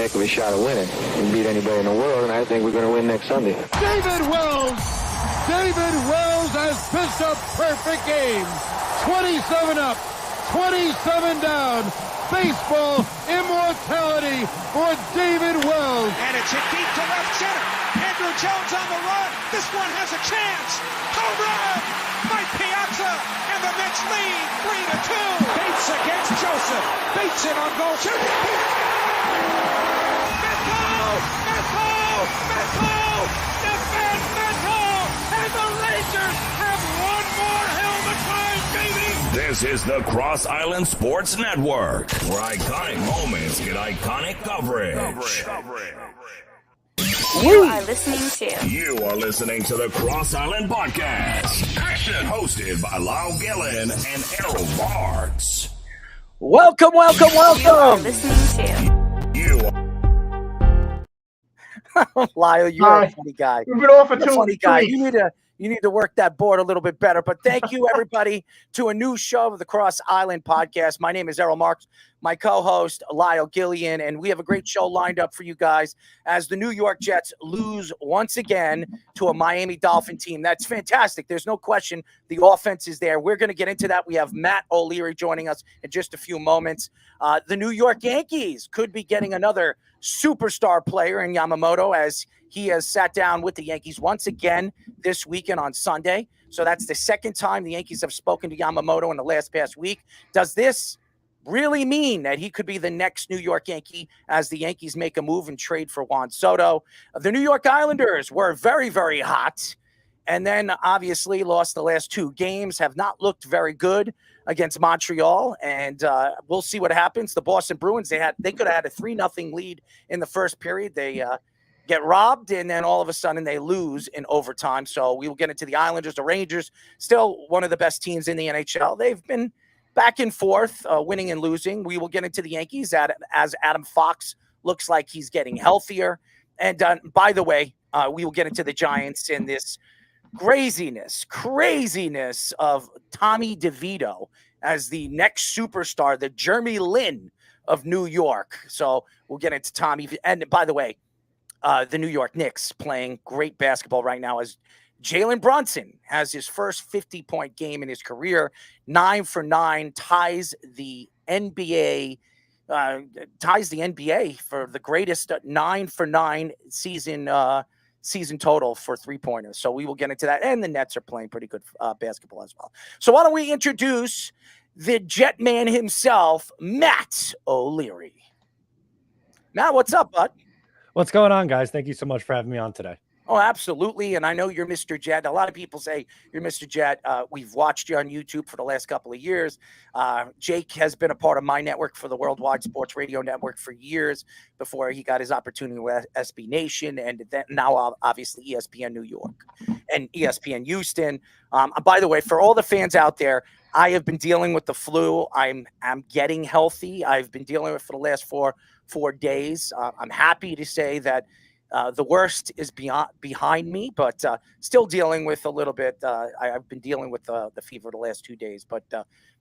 heck of a shot of winning. We can beat anybody in the world, and I think we're going to win next Sunday. David Wells has pitched a perfect game. 27 up, 27 down. Baseball immortality for David Wells. And it's hit deep to left center. Andrew Jones on the run. This one has a chance. Home run by Piazza, and the Mets lead 3-2. Bates against Joseph. Bates in on goal. Mets and the Rangers have one more helmet time, baby. This is the Cross Island Sports Network, where iconic moments get iconic coverage. You are listening to the Cross Island Podcast. Action! Hosted by Lyle and Errol Barks. Welcome. You are listening to Lyle, you're a funny guy. We've been off for two weeks. You need to work that board a little bit better. But thank you, everybody, to a new show of the Cross Island Podcast. My name is Errol Marks, my co-host, Lyle Gillian, and we have a great show lined up for you guys as the New York Jets lose once again to a Miami Dolphin team. That's fantastic. There's no question the offense is there. We're going to get into that. We have Matt O'Leary joining us in just a few moments. The New York Yankees could be getting another superstar player in Yamamoto, as he has sat down with the Yankees once again this weekend on Sunday. So that's the second time the Yankees have spoken to Yamamoto in the past week. Does this really mean that he could be the next New York Yankee as the Yankees make a move and trade for Juan Soto? The New York Islanders were very, very hot, and then obviously lost the last two games, have not looked very good against Montreal, and we'll see what happens. The Boston Bruins, they could have had a 3-0 lead in the first period. They get robbed, and then all of a sudden they lose in overtime. So we will get into the Islanders. The Rangers, still one of the best teams in the NHL. They've been back and forth, winning and losing. We will get into the Yankees as Adam Fox looks like he's getting healthier. And by the way, we will get into the Giants in this craziness of Tommy DeVito as the next superstar, the Jeremy Lin of New York. So we'll get into Tommy. And by the way, the New York Knicks playing great basketball right now as Jalen Brunson has his first 50-point game in his career, 9 for 9, ties the NBA for the greatest 9 for 9 season total for three-pointers. So we will get into that. And the Nets are playing pretty good basketball as well. So why don't we introduce the Jet man himself, Matt O'Leary. Matt, what's up, bud? What's going on, guys? Thank you so much for having me on today. Oh, absolutely. And I know you're Mr. Jet. A lot of people say you're Mr. Jet. We've watched you on YouTube for the last couple of years. Jake has been a part of my network for the Worldwide Sports Radio Network for years before he got his opportunity with SB Nation, and then now obviously ESPN New York and ESPN Houston. By the way, for all the fans out there, I have been dealing with the flu. I'm getting healthy. I've been dealing with it for the last four days. I'm happy to say that the worst is behind me, but still dealing with a little bit. I've been dealing with the fever the last 2 days, but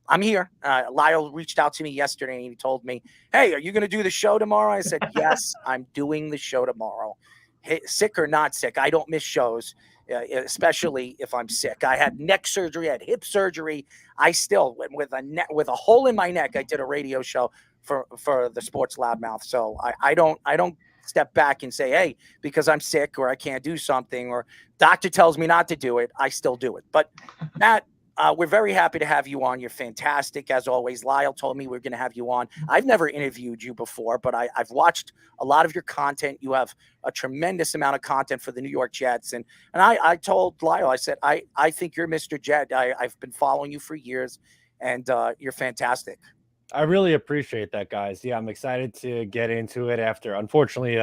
I'm here. Lyle reached out to me yesterday and he told me, "Hey, are you going to do the show tomorrow?" I said, "Yes, I'm doing the show tomorrow. Hey, sick or not sick, I don't miss shows, especially if I'm sick. I had neck surgery, I had hip surgery. I still, with a hole in my neck, I did a radio show for the Sports Loudmouth. So I don't step back and say, hey, because I'm sick or I can't do something or doctor tells me not to do it, I still do it." But Matt, we're very happy to have you on. You're fantastic as always. Lyle told me we're going to have you on. I've never interviewed you before, but I've watched a lot of your content. You have a tremendous amount of content for the New York Jets. And I told Lyle, I said, I think you're Mr. Jet. I've been following you for years, and you're fantastic. I really appreciate that, guys. Yeah, I'm excited to get into it after, unfortunately,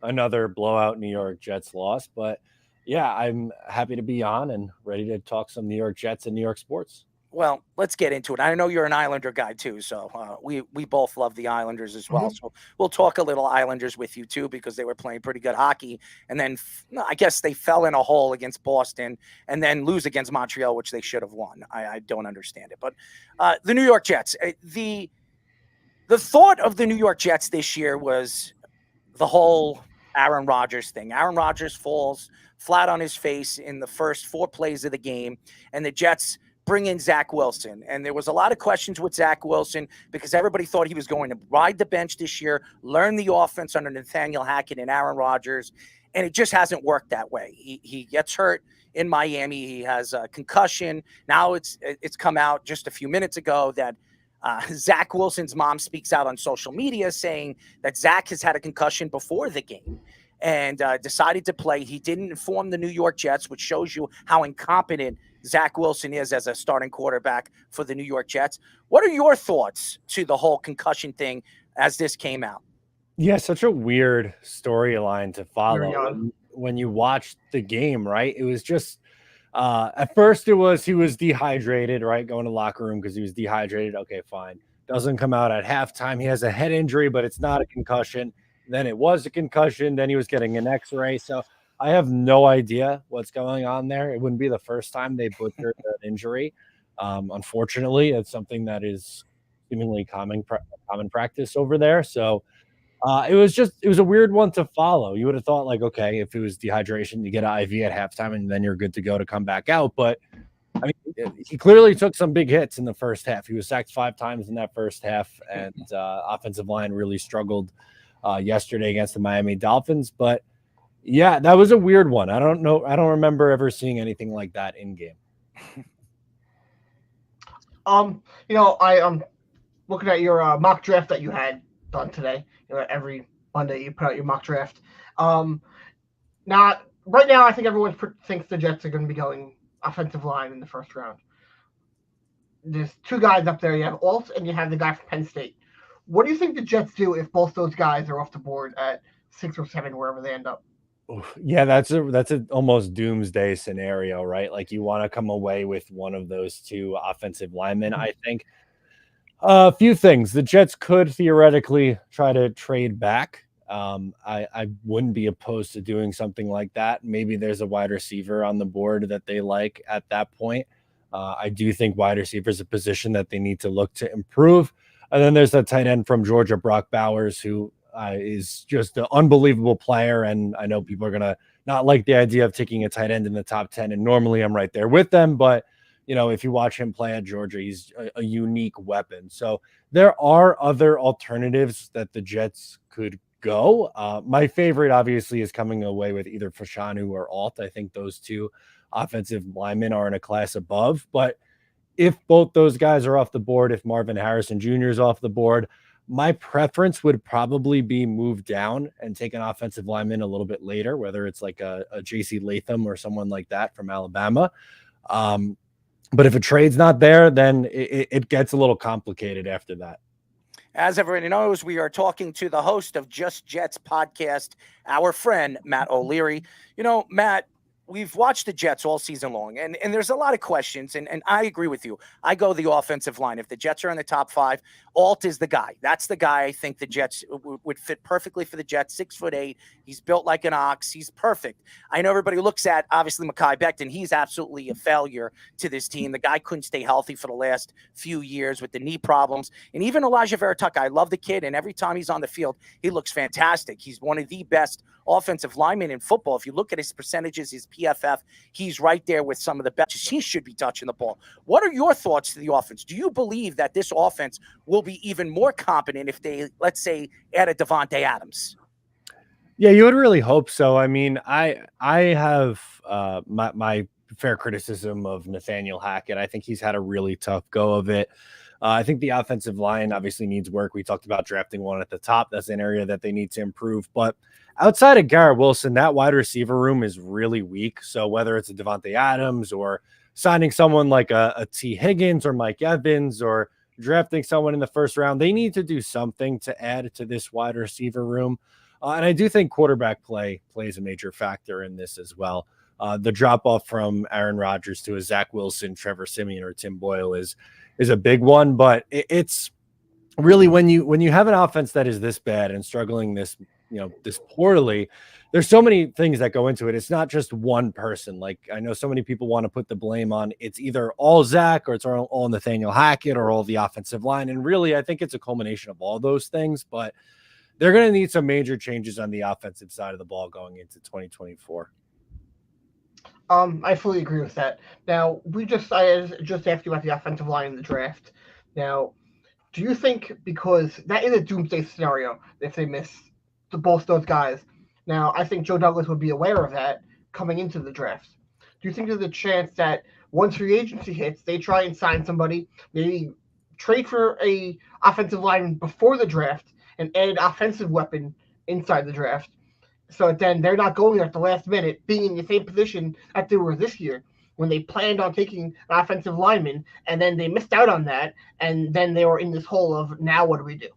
another blowout New York Jets loss. But yeah, I'm happy to be on and ready to talk some New York Jets and New York sports. Well, let's get into it. I know you're an Islander guy too, so we both love the Islanders as well. Mm-hmm. So we'll talk a little Islanders with you too, because they were playing pretty good hockey, and then I guess they fell in a hole against Boston, and then lose against Montreal, which they should have won. I don't understand it, but the New York Jets. The thought of the New York Jets this year was the whole Aaron Rodgers thing. Aaron Rodgers falls flat on his face in the first 4 plays of the game, and the Jets bring in Zach Wilson. And there was a lot of questions with Zach Wilson because everybody thought he was going to ride the bench this year, learn the offense under Nathaniel Hackett and Aaron Rodgers, and it just hasn't worked that way. He gets hurt in Miami. He has a concussion. Now it's come out just a few minutes ago that Zach Wilson's mom speaks out on social media saying that Zach has had a concussion before the game and decided to play. He didn't inform the New York Jets, which shows you how incompetent Zach Wilson is as a starting quarterback for the New York Jets. What are your thoughts to the whole concussion thing as this came out? Yeah, such a weird storyline to follow when you watch the game, right? It was just at first he was dehydrated, right? Going to the locker room because he was dehydrated. Okay, fine. Doesn't come out at halftime. He has a head injury, but it's not a concussion. Then it was a concussion. Then he was getting an X-ray. So I have no idea what's going on there. It wouldn't be the first time they butchered an injury. Unfortunately, it's something that is seemingly common practice over there. So it was a weird one to follow. You would have thought, like, okay, if it was dehydration, you get an IV at halftime and then you're good to go to come back out. But I mean, he clearly took some big hits in the first half. He was sacked 5 times in that first half, and offensive line really struggled yesterday against the Miami Dolphins. But yeah, that was a weird one. I don't know. I don't remember ever seeing anything like that in game. I looking at your mock draft that you had done today. Every Monday you put out your mock draft. Now, right now, I think everyone thinks the Jets are going to be going offensive line in the first round. There's 2 guys up there. You have Alt and you have the guy from Penn State. What do you think the Jets do if both those guys are off the board at 6 or 7, wherever they end up? Yeah, that's a almost doomsday scenario, right? Like you want to come away with one of those 2 offensive linemen. I think a few things. The Jets could theoretically try to trade back. I wouldn't be opposed to doing something like that. Maybe there's a wide receiver on the board that they like at that point. I do think wide receiver is a position that they need to look to improve. And then there's that tight end from Georgia, Brock Bowers, who is just an unbelievable player. And I know people are going to not like the idea of taking a tight end in the top 10. And normally I'm right there with them. But, if you watch him play at Georgia, he's a unique weapon. So there are other alternatives that the Jets could go. My favorite, obviously, is coming away with either Fashanu or Alt. I think those 2 offensive linemen are in a class above. But if both those guys are off the board, if Marvin Harrison Jr. is off the board, my preference would probably be move down and take an offensive lineman a little bit later, whether it's like a J.C. Latham or someone like that from Alabama. But if a trade's not there, then it gets a little complicated after that. As everybody knows, we are talking to the host of Just Jets podcast, our friend, Matt O'Leary. Matt, we've watched the Jets all season long, and there's a lot of questions, and I agree with you. I go the offensive line. If the Jets are in the top 5, Alt is the guy. That's the guy I think the Jets would fit perfectly for the Jets, 6'8". He's built like an ox. He's perfect. I know everybody looks at, obviously, Mekhi Becton. He's absolutely a failure to this team. The guy couldn't stay healthy for the last few years with the knee problems. And even Elijah Veritucka, I love the kid, and every time he's on the field, he looks fantastic. He's one of the best offensive linemen in football. If you look at his percentages, his PFF, he's right there with some of the best. He should be touching the ball. What are your thoughts to the offense? Do you believe that this offense will be even more competent if they, let's say, added Devontae Adams? Yeah, you would really hope so. I mean, I have my fair criticism of Nathaniel Hackett. I think he's had a really tough go of it. I think the offensive line obviously needs work. We talked about drafting one at the top. That's an area that they need to improve. But outside of Garrett Wilson, that wide receiver room is really weak. So whether it's a Devontae Adams or signing someone like a T. Higgins or Mike Evans or drafting someone in the first round, they need to do something to add to this wide receiver room. And I do think quarterback play plays a major factor in this as well. The drop-off from Aaron Rodgers to a Zach Wilson, Trevor Siemian, or Tim Boyle is a big one. But it's really when you have an offense that is this bad and struggling this poorly, there's so many things that go into it. It's not just one person. Like, I know so many people want to put the blame on it's either all Zach or it's all Nathaniel Hackett or all the offensive line. And really, I think it's a culmination of all those things. But they're going to need some major changes on the offensive side of the ball going into 2024. I fully agree with that. Now, I just asked you about the offensive line in the draft. Now, do you think, because that is a doomsday scenario if they miss both those guys? Now, I think Joe Douglas would be aware of that coming into the draft. Do you think there's a chance that once free agency hits, they try and sign somebody, maybe trade for a offensive lineman before the draft and add offensive weapon inside the draft? So then they're not going at the last minute, being in the same position that they were this year when they planned on taking an offensive lineman, and then they missed out on that, and then they were in this hole of, now what do we do?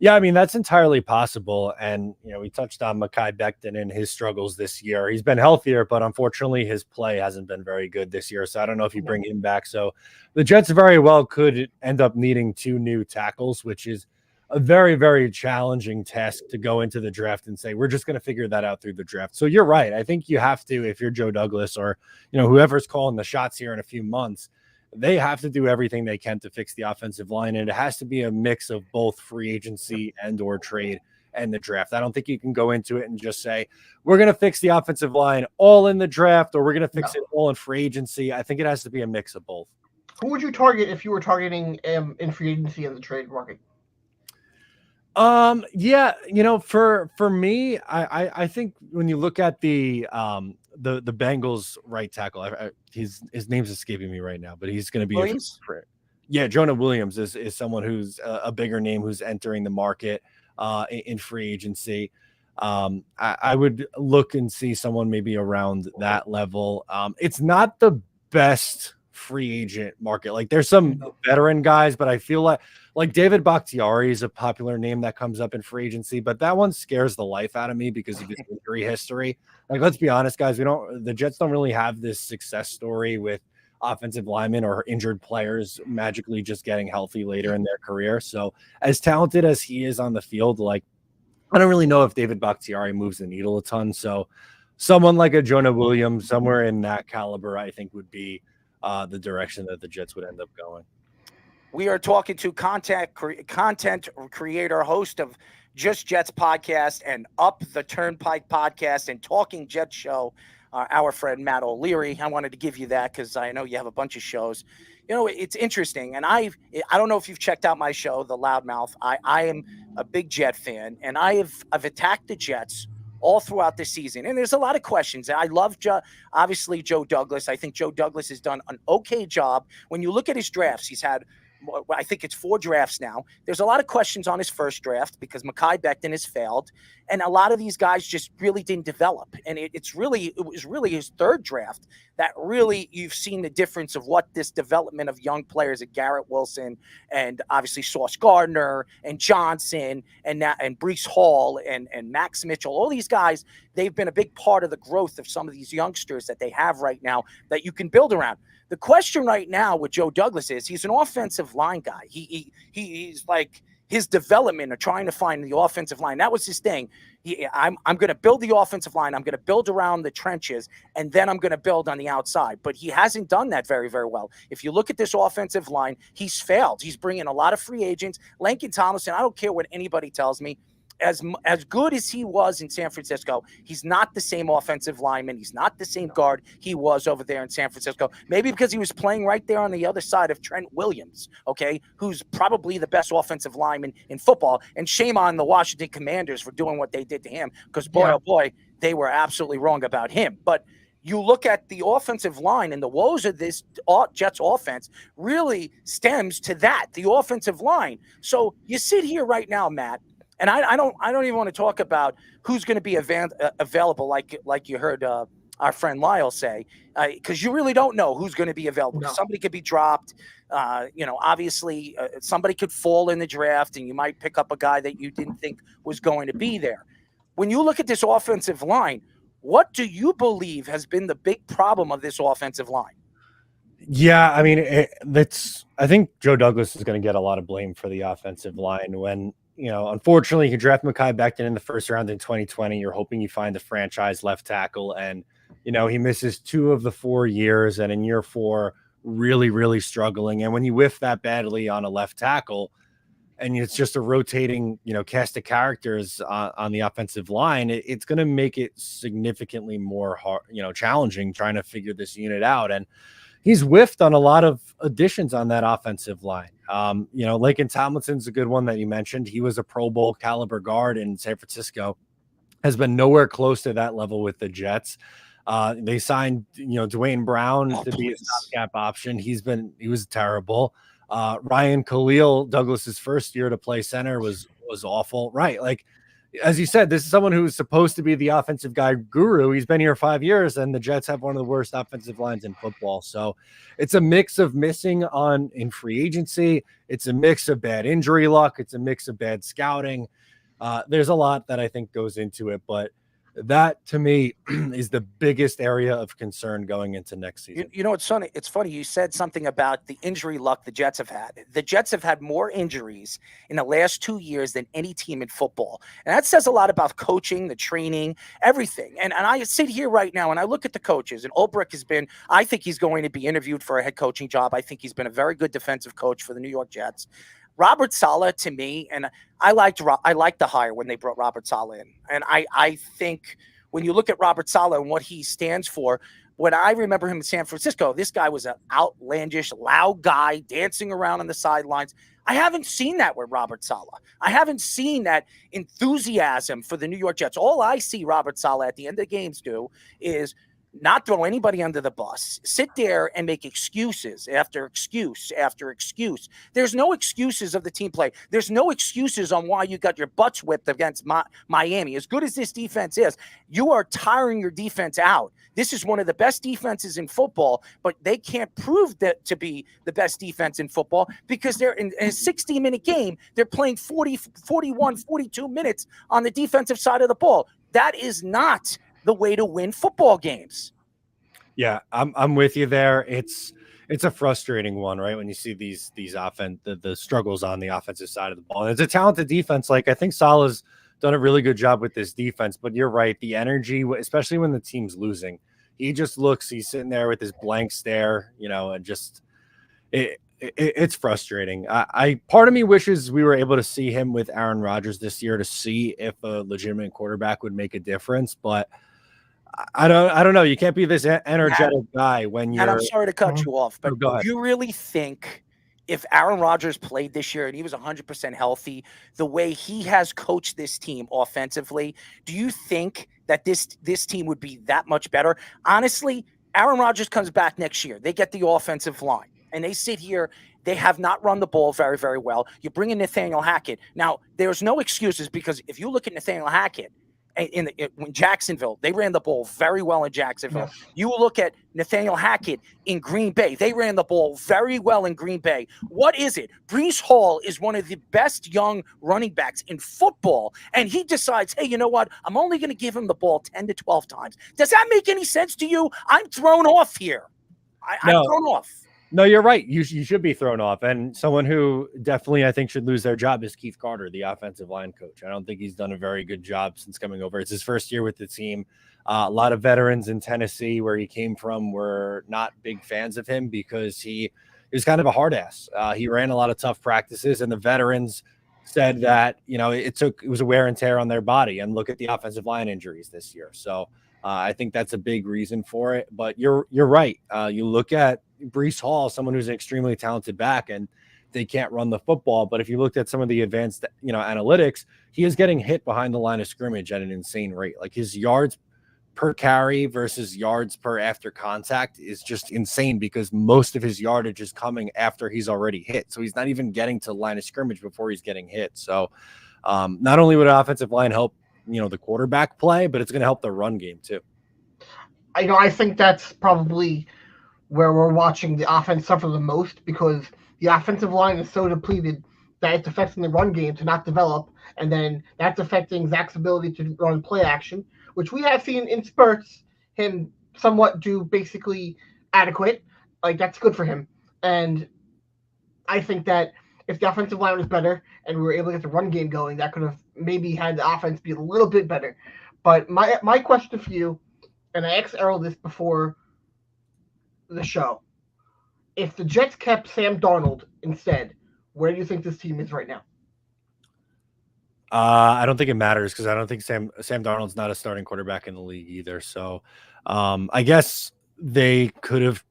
Yeah, I mean, that's entirely possible. And, we touched on Mekhi Becton and his struggles this year. He's been healthier, but unfortunately his play hasn't been very good this year. So I don't know if you bring him back. So the Jets very well could end up needing 2 new tackles, which is a very, very challenging task to go into the draft and say, we're just going to figure that out through the draft. So you're right. I think you have to, if you're Joe Douglas or, whoever's calling the shots here in a few months, they have to do everything they can to fix the offensive line. And it has to be a mix of both free agency and or trade and the draft. I don't think you can go into it and just say, we're going to fix the offensive line all in the draft, or we're going to fix it all in free agency. I think it has to be a mix of both. Who would you target if you were targeting in free agency and the trade market? Yeah, for me, I think when you look at the Bengals right tackle, his name's escaping me right now, but he's going to be Williams? Jonah Williams is someone who's a bigger name who's entering the market in free agency. I would look and see someone maybe around that level. It's not the best free agent market. Like, there's some veteran guys, but I feel like David Bakhtiari is a popular name that comes up in free agency, but that one scares the life out of me because of his injury history. Like, let's be honest, guys, the Jets don't really have this success story with offensive linemen or injured players magically just getting healthy later in their career. So as talented as he is on the field, like, I don't really know if David Bakhtiari moves the needle a ton. So someone like a Jonah Williams, somewhere in that caliber, I think would be the direction that the Jets would end up going. We are talking to content creator, host of Just Jets podcast and Up the Turnpike podcast and Talking Jets show, our friend Matt O'Leary. I wanted to give you that because I know you have a bunch of shows. It's interesting, and I don't know if you've checked out my show, The Loudmouth. I am a big Jet fan, and I've attacked the Jets all throughout the season. And there's a lot of questions. I love, obviously, Joe Douglas. I think Joe Douglas has done an okay job. When you look at his drafts, he's had, I think it's 4 drafts now. There's a lot of questions on his first draft because Mekhi Becton has failed. And a lot of these guys just really didn't develop. And it was really his 3rd draft that really you've seen the difference of what this development of young players at Garrett Wilson and obviously Sauce Gardner and Johnson and Breece Hall and Max Mitchell. All these guys, they've been a big part of the growth of some of these youngsters that they have right now that you can build around. The question right now with Joe Douglas is he's an offensive line guy. He's like his development of trying to find the offensive line. That was his thing. I'm going to build the offensive line. I'm going to build around the trenches, and then I'm going to build on the outside. But he hasn't done that very, very well. If you look at this offensive line, he's failed. He's bringing a lot of free agents. Laken Tomlinson, I don't care what anybody tells me. As good as he was in San Francisco, he's not the same offensive lineman. He's not the same guard he was over there in San Francisco. Maybe because he was playing right there on the other side of Trent Williams, okay, who's probably the best offensive lineman in football. And shame on the Washington Commanders for doing what they did to him because, oh boy, they were absolutely wrong about him. But you look at the offensive line and the woes of this Jets offense really stems to that, the offensive line. So you sit here right now, Matt, and I don't even want to talk about who's going to be available, like you heard our friend Lyle say, because you really don't know who's going to be available. No. Somebody could be dropped. Obviously, somebody could fall in the draft, and you might pick up a guy that you didn't think was going to be there. When you look at this offensive line, what do you believe has been the big problem of this offensive line? Yeah, I mean, I think Joe Douglas is going to get a lot of blame for the offensive line when, unfortunately, you draft Mekhi Becton in the first round in 2020. You're hoping you find a franchise left tackle, and he misses 2 of the 4 years, and in year 4, really, really struggling. And when you whiff that badly on a left tackle, and it's just a rotating, cast of characters on the offensive line, it's going to make it significantly more hard, challenging trying to figure this unit out. And he's whiffed on a lot of additions on that offensive line. Laken Tomlinson's a good one that you mentioned. He was a Pro Bowl caliber guard in San Francisco, has been nowhere close to that level with the Jets. They signed, Dwayne Brown to be a stopgap option. He was terrible. Ryan Khalil, Douglas's first year to play center was awful. Right. Like, as you said, this is someone who's supposed to be the offensive guy guru. He's been here 5 years, and the Jets have one of the worst offensive lines in football. So it's a mix of missing in free agency. It's a mix of bad injury luck. It's a mix of bad scouting. There's a lot that I think goes into it, but that to me is the biggest area of concern going into next season. It's funny. It's funny. You said something about the injury luck the Jets have had. The Jets have had more injuries in the last 2 years than any team in football. And that says a lot about coaching, the training, everything. And I sit here right now and I look at the coaches, and Ulbrich I think he's going to be interviewed for a head coaching job. I think he's been a very good defensive coach for the New York Jets. Robert Saleh, to me, and I liked the hire when they brought Robert Saleh in. And I think when you look at Robert Saleh and what he stands for, when I remember him in San Francisco, this guy was an outlandish, loud guy dancing around on the sidelines. I haven't seen that with Robert Saleh. I haven't seen that enthusiasm for the New York Jets. All I see Robert Saleh at the end of the games do is not throw anybody under the bus, sit there and make excuses after excuse after excuse. There's no excuses of the team play. There's no excuses on why you got your butts whipped against Miami. As good as this defense is, you are tiring your defense out. This is one of the best defenses in football, but they can't prove that to be the best defense in football because they're in a 60-minute game. They're playing 40, 41, 42 minutes on the defensive side of the ball. That is not the way to win football games. Yeah, I'm with you there. It's a frustrating one, right? When you see these the struggles on the offensive side of the ball. And it's a talented defense. Like, I think Salah's done a really good job with this defense, but you're right. The energy, especially when the team's losing, he's sitting there with his blank stare, and just it's frustrating. Part of me wishes we were able to see him with Aaron Rodgers this year to see if a legitimate quarterback would make a difference, but I don't know. You can't be this energetic guy when you're. And I'm sorry to cut you off, but go ahead. Do you really think if Aaron Rodgers played this year and he was 100% healthy, the way he has coached this team offensively, do you think that this team would be that much better? Honestly, Aaron Rodgers comes back next year. They get the offensive line, and they sit here. They have not run the ball very, very well. You bring in Nathaniel Hackett. Now, there's no excuses because if you look at Nathaniel Hackett, in Jacksonville, they ran the ball very well in Jacksonville. Yes. You look at Nathaniel Hackett in Green Bay. They ran the ball very well in Green Bay. What is it? Breece Hall is one of the best young running backs in football, and he decides, hey, you know what? I'm only going to give him the ball 10 to 12 times. Does that make any sense to you? I'm thrown off here. I'm thrown off. No, you're right. You should be thrown off. And someone who definitely, I think, should lose their job is Keith Carter, the offensive line coach. I don't think he's done a very good job since coming over. It's his first year with the team. A lot of veterans in Tennessee, where he came from, were not big fans of him because he was kind of a hard ass. He ran a lot of tough practices, and the veterans said that, it was a wear and tear on their body. And look at the offensive line injuries this year. So I think that's a big reason for it. But you're right. You look at Breece Hall, someone who's an extremely talented back, and they can't run the football. But if you looked at some of the advanced, analytics, he is getting hit behind the line of scrimmage at an insane rate. Like, his yards per carry versus yards per after contact is just insane because most of his yardage is coming after he's already hit. So he's not even getting to the line of scrimmage before he's getting hit. So not only would an offensive line help, the quarterback play, but it's going to help the run game too. I think that's probably where we're watching the offense suffer the most because the offensive line is so depleted that it's affecting the run game to not develop, and then that's affecting Zach's ability to run play action, which we have seen in spurts him somewhat do basically adequate. Like, that's good for him. And I think that if the offensive line was better and we were able to get the run game going, that could have maybe had the offense be a little bit better. But my question for you, and I asked Errol this before the show, if the Jets kept Sam Darnold instead, where do you think this team is right now? I don't think it matters because I don't think Sam Darnold's not a starting quarterback in the league either. So I guess they could have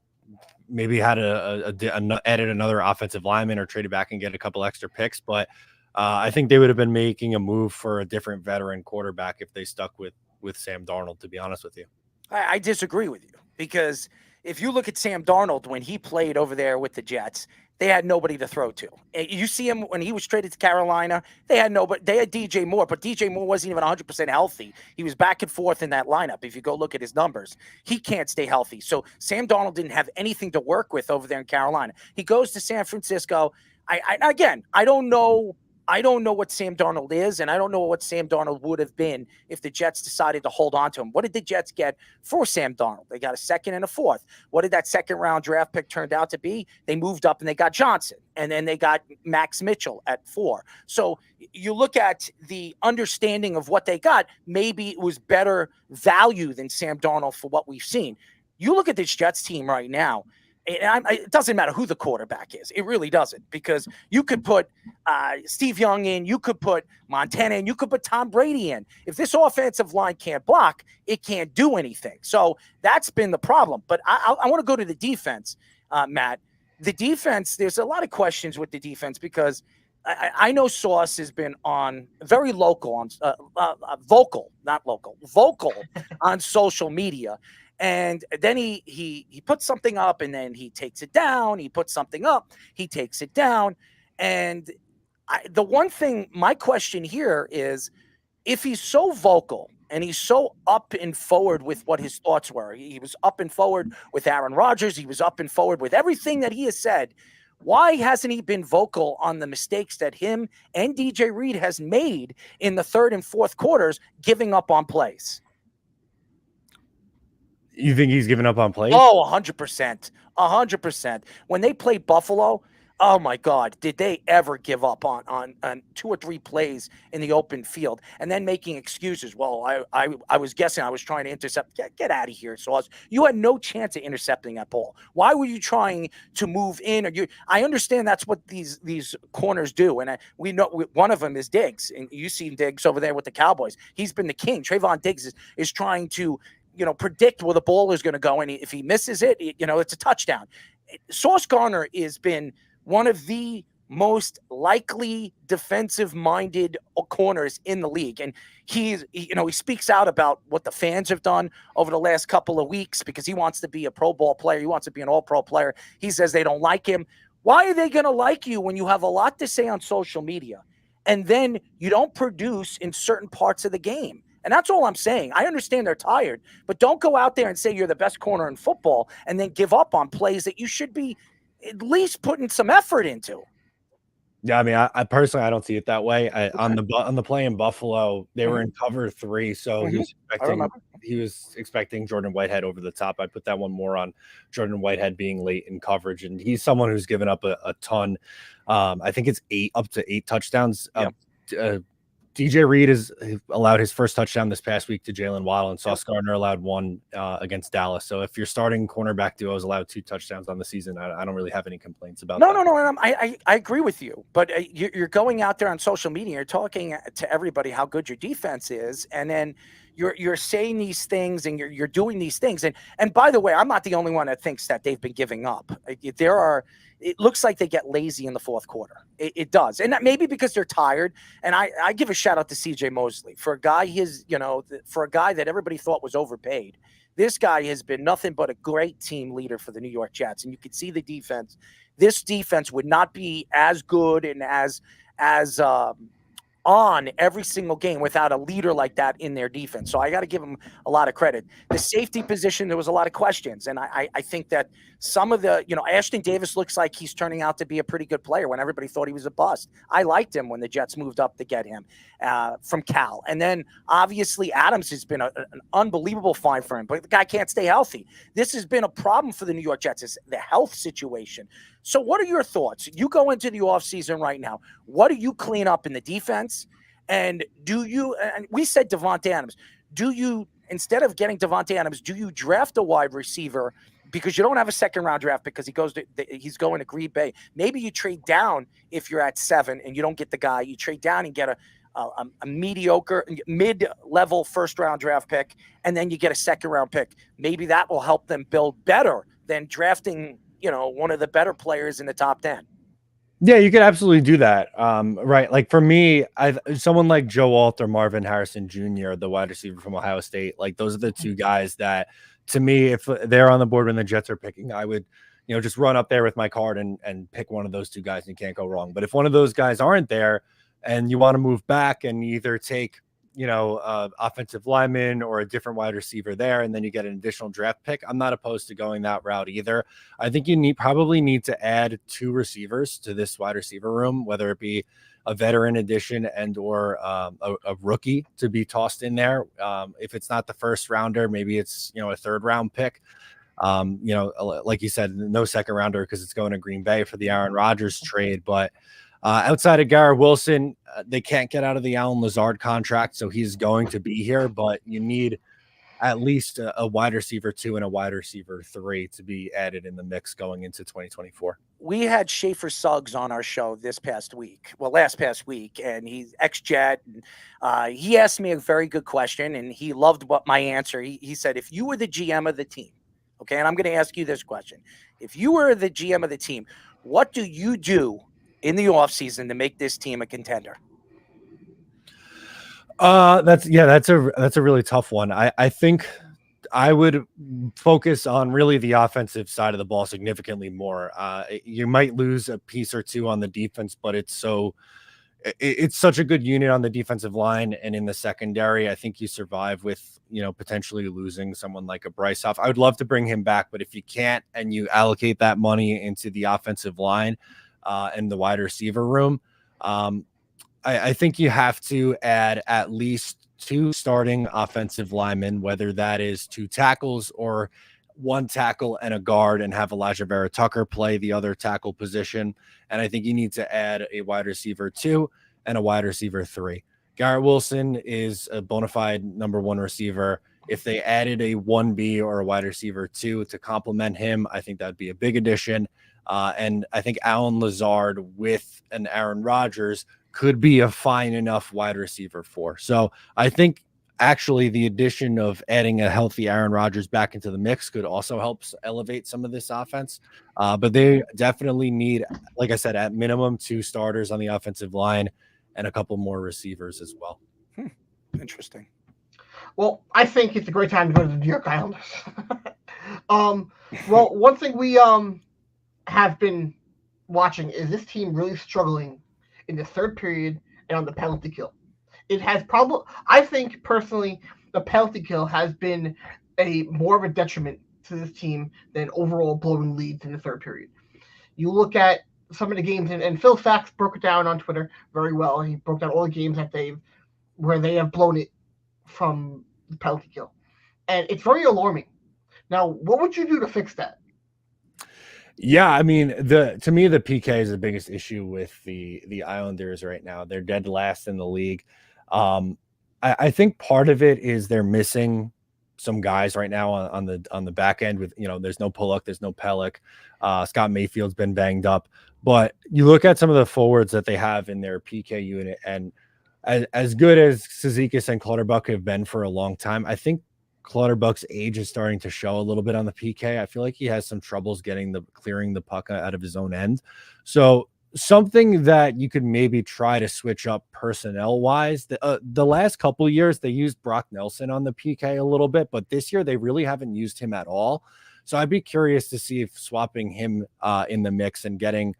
maybe had added another offensive lineman or traded back and get a couple extra picks. But I think they would have been making a move for a different veteran quarterback if they stuck with Sam Darnold, to be honest with you. I disagree with you because if you look at Sam Darnold when he played over there with the Jets, they had nobody to throw to. You see him when he was traded to Carolina, they had nobody. They had DJ Moore, but DJ Moore wasn't even 100% healthy. He was back and forth in that lineup. If you go look at his numbers, he can't stay healthy. So Sam Darnold didn't have anything to work with over there in Carolina. He goes to San Francisco. I don't know. I don't know what Sam Darnold is, and I don't know what Sam Darnold would have been if the Jets decided to hold on to him. What did the Jets get for Sam Darnold? They got a second and a fourth. What did that second-round draft pick turn out to be? They moved up and they got Johnson, and then they got Max Mitchell at 4. So you look at the understanding of what they got, maybe it was better value than Sam Darnold for what we've seen. You look at this Jets team right now, it doesn't matter who the quarterback is. It really doesn't, because you could put Steve Young in, you could put Montana in, you could put Tom Brady in. If this offensive line can't block, it can't do anything. So that's been the problem. But I want to go to the defense, Matt. The defense, there's a lot of questions with the defense because I know Sauce has been on very vocal on social media. And then he puts something up and then he takes it down. He puts something up, he takes it down. And the one thing, my question here is, if he's so vocal and he's so up and forward with what his thoughts were, he was up and forward with Aaron Rodgers, he was up and forward with everything that he has said, why hasn't he been vocal on the mistakes that him and DJ Reed has made in the third and fourth quarters, giving up on plays? You think he's given up on plays? Oh, 100%. 100%. When they played Buffalo, oh my God, did they ever give up on 2 or 3 plays in the open field and then making excuses? Well, I was guessing I was trying to intercept. Get out of here, Sauce. You had no chance of intercepting that ball. Why were you trying to move in? I understand that's what these corners do, and we know one of them is Diggs, and you see Diggs over there with the Cowboys. He's been the king. Trayvon Diggs is trying to predict where the ball is going to go. And if he misses it, it's a touchdown. Sauce Gardner has been one of the most likely defensive-minded corners in the league. And he speaks out about what the fans have done over the last couple of weeks because he wants to be a Pro Bowl player. He wants to be an all-pro player. He says they don't like him. Why are they going to like you when you have a lot to say on social media and then you don't produce in certain parts of the game? And that's all I'm saying. I understand they're tired, but don't go out there and say you're the best corner in football and then give up on plays that you should be at least putting some effort into. Yeah, I mean, I personally, I don't see it that way. On the play in Buffalo, they were in cover 3, so he was expecting Jordan Whitehead over the top. I put that one more on Jordan Whitehead being late in coverage, and he's someone who's given up a ton. I think it's up to 8 touchdowns. DJ Reed has allowed his first touchdown this past week to Jalen Waddle, and Sauce Gardner allowed 1 against Dallas. So if your starting cornerback duo is allowed 2 touchdowns on the season, I don't really have any complaints about that. No. I agree with you. But you're going out there on social media, you're talking to everybody how good your defense is, and then you're saying these things and you're doing these things. And by the way, I'm not the only one that thinks that they've been giving up. It looks like they get lazy in the fourth quarter. It does. And that maybe because they're tired. And I give a shout out to CJ Mosley for a guy that everybody thought was overpaid. This guy has been nothing but a great team leader for the New York Jets. And you can see the defense. This defense would not be as good and as on every single game without a leader like that in their defense. So I got to give them a lot of credit. The safety position, there was a lot of questions. And I think that some of the, Ashton Davis looks like he's turning out to be a pretty good player when everybody thought he was a bust. I liked him when the Jets moved up to get him from Cal. And then obviously Adams has been an unbelievable find for him, but the guy can't stay healthy. This has been a problem for the New York Jets, is the health situation. So what are your thoughts? You go into the offseason right now. What do you clean up in the defense? And and we said Davante Adams, instead of getting Davante Adams, do you draft a wide receiver because you don't have a second-round draft because he's going to Green Bay? Maybe you trade down if you're at 7 and you don't get the guy. You trade down and get a mediocre, mid-level first-round draft pick, and then you get a second-round pick. Maybe that will help them build better than drafting, one of the better players in the top 10. Yeah, you could absolutely do that. Right. Like for me, someone like Joe Alt or Marvin Harrison Jr., the wide receiver from Ohio State, like those are the two guys that, to me, if they're on the board when the Jets are picking, I would, just run up there with my card and pick one of those two guys, and you can't go wrong. But if one of those guys aren't there and you want to move back and either take, offensive lineman or a different wide receiver there, and then you get an additional draft pick, I'm not opposed to going that route either. I think you probably need to add 2 receivers to this wide receiver room, whether it be a veteran addition and or a rookie to be tossed in there. If it's not the first rounder, maybe it's, a third round pick. Like you said, no second rounder because it's going to Green Bay for the Aaron Rodgers trade. But outside of Garrett Wilson, they can't get out of the Alan Lazard contract, so he's going to be here. But you need at least a wide receiver 2 and a wide receiver 3 to be added in the mix going into 2024. We had Schaefer Suggs on our show last past week, and he's ex-Jet. He asked me a very good question, and he loved my answer. He said, if you were the GM of the team, okay, and I'm going to ask you this question. If you were the GM of the team, what do you do in the offseason to make this team a contender? That's a really tough one. I think I would focus on really the offensive side of the ball significantly more. You might lose a piece or two on the defense, but it's such a good unit on the defensive line and in the secondary. I think you survive with, potentially losing someone like a Bryce Huff. I would love to bring him back, but if you can't and you allocate that money into the offensive line and the wide receiver room, I think you have to add at least 2 starting offensive linemen, whether that is 2 tackles or 1 tackle and a guard, and have Elijah Vera Tucker play the other tackle position. And I think you need to add a wide receiver 2 and a wide receiver 3. Garrett Wilson is a bona fide number 1 receiver. If they added a 1B or a wide receiver 2 to complement him, I think that'd be a big addition. And I think Alan Lazard with an Aaron Rodgers could be a fine enough wide receiver 4. So I think actually the addition of adding a healthy Aaron Rodgers back into the mix could also help elevate some of this offense. But they definitely need, like I said, at minimum 2 starters on the offensive line and a couple more receivers as well. Interesting. Well, I think it's a great time to go to the New York Islanders. Well, one thing we have been watching is this team really struggling in the third period and on the penalty kill. It has I think personally, the penalty kill has been more of a detriment to this team than overall blowing leads in the third period. You look at some of the games, and Phil Sachs broke it down on Twitter very well. He broke down all the games where they have blown it from the penalty kill. And it's very alarming. Now, what would you do to fix that? Yeah, I mean, to me, the PK is the biggest issue with the Islanders right now. They're dead last in the league. I think part of it is they're missing some guys right now on the back end with, there's no Pulock, there's no Pelech. Scott Mayfield's been banged up. But you look at some of the forwards that they have in their PK unit, and as good as Cizikas and Clutterbuck have been for a long time, I think Clutterbuck's age is starting to show a little bit on the PK. I feel like he has some troubles clearing the puck out of his own end. So something that you could maybe try to switch up personnel wise. The last couple of years they used Brock Nelson on the PK a little bit, but this year they really haven't used him at all. So I'd be curious to see if swapping him in the mix and getting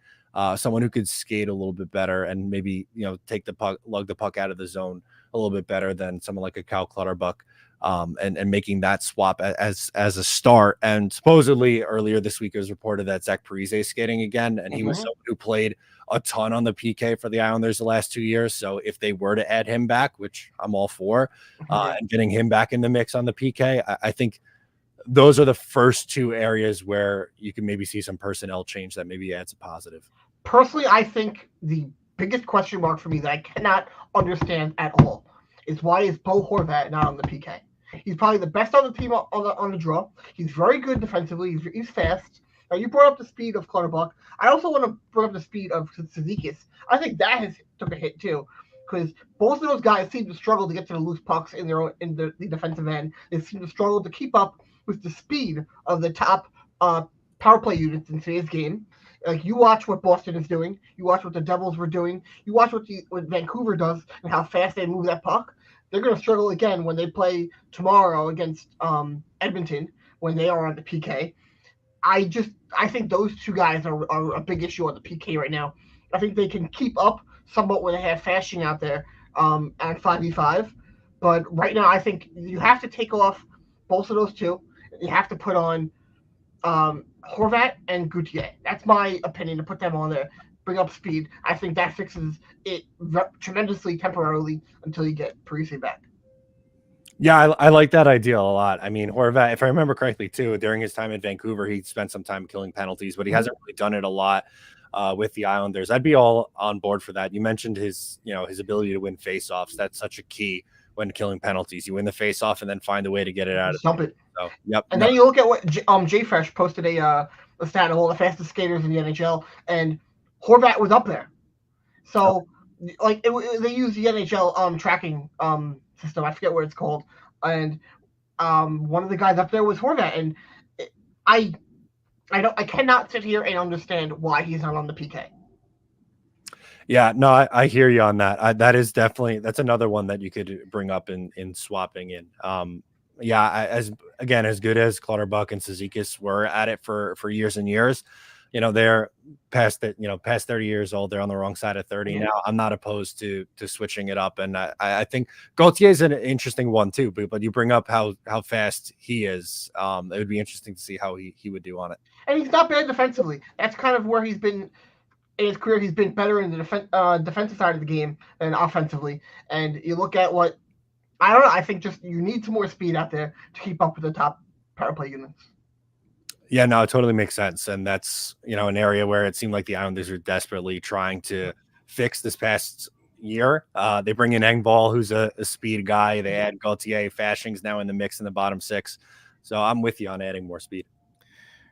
someone who could skate a little bit better and maybe, take the puck, lug the puck out of the zone a little bit better than someone like a Cal Clutterbuck. And making that swap as a start. And supposedly earlier this week it was reported that Zach Parise is skating again, and he was someone who played a ton on the PK for the Islanders the last 2 years. So if they were to add him back, which I'm all for, and getting him back in the mix on the PK, I think those are the first 2 areas where you can maybe see some personnel change that maybe adds a positive. Personally, I think the biggest question mark for me that I cannot understand at all is why is Bo Horvat not on the PK? He's probably the best on the team on the draw. He's very good defensively. He's fast. Now, you brought up the speed of Clutterbuck. I also want to bring up the speed of Cizikas. I think that has took a hit too. because both of those guys seem to struggle to get to the loose pucks in the defensive end. They seem to struggle to keep up with the speed of the top power play units in today's game. Like, you watch what Boston is doing, you watch what the Devils were doing, you watch what Vancouver does and how fast they move that puck. They're going to struggle again when they play tomorrow against Edmonton when they are on the PK. I think those two guys are a big issue on the PK right now. I think they can keep up somewhat when they have Fasching out there at 5v5. But right now, I think you have to take off both of those two. You have to put on Horvat and Gauthier. That's my opinion, to put them on there. Bring up speed. I think that fixes it tremendously temporarily until you get Parise back. Yeah, I like that idea a lot. I mean, Horvat, if I remember correctly, too, during his time in Vancouver, he spent some time killing penalties, but he hasn't really done it a lot with the Islanders. I'd be all on board for that. You mentioned his ability to win faceoffs. That's such a key when killing penalties. You win the faceoff and then find a way to get it out of Dump it. So, yep. And then you look at what Jay Fresh posted a stat of all the fastest skaters in the NHL, and Horvat was up there. So, like, they use the NHL tracking system. I forget what it's called. And one of the guys up there was Horvat, and I cannot sit here and understand why he's not on the PK. Yeah, no, I hear you on that. That's another one that you could bring up in swapping in. As good as Clutterbuck and Cizikas were at it for years and years, they're past 30 years old. They're on the wrong side of 30 now. I'm not opposed to switching it up, and I think Gauthier is an interesting one too. But you bring up how fast he is. It would be interesting to see how he would do on it. And he's not bad defensively. That's kind of where he's been in his career. He's been better in the defensive side of the game than offensively. And you look at what I don't know. I think just you need some more speed out there to keep up with the top power play units. Yeah, no, it totally makes sense. And that's, an area where it seemed like the Islanders are desperately trying to fix this past year. They bring in Engvall, who's a speed guy. They add Gauthier. Fasching's now in the mix in the bottom six. So I'm with you on adding more speed.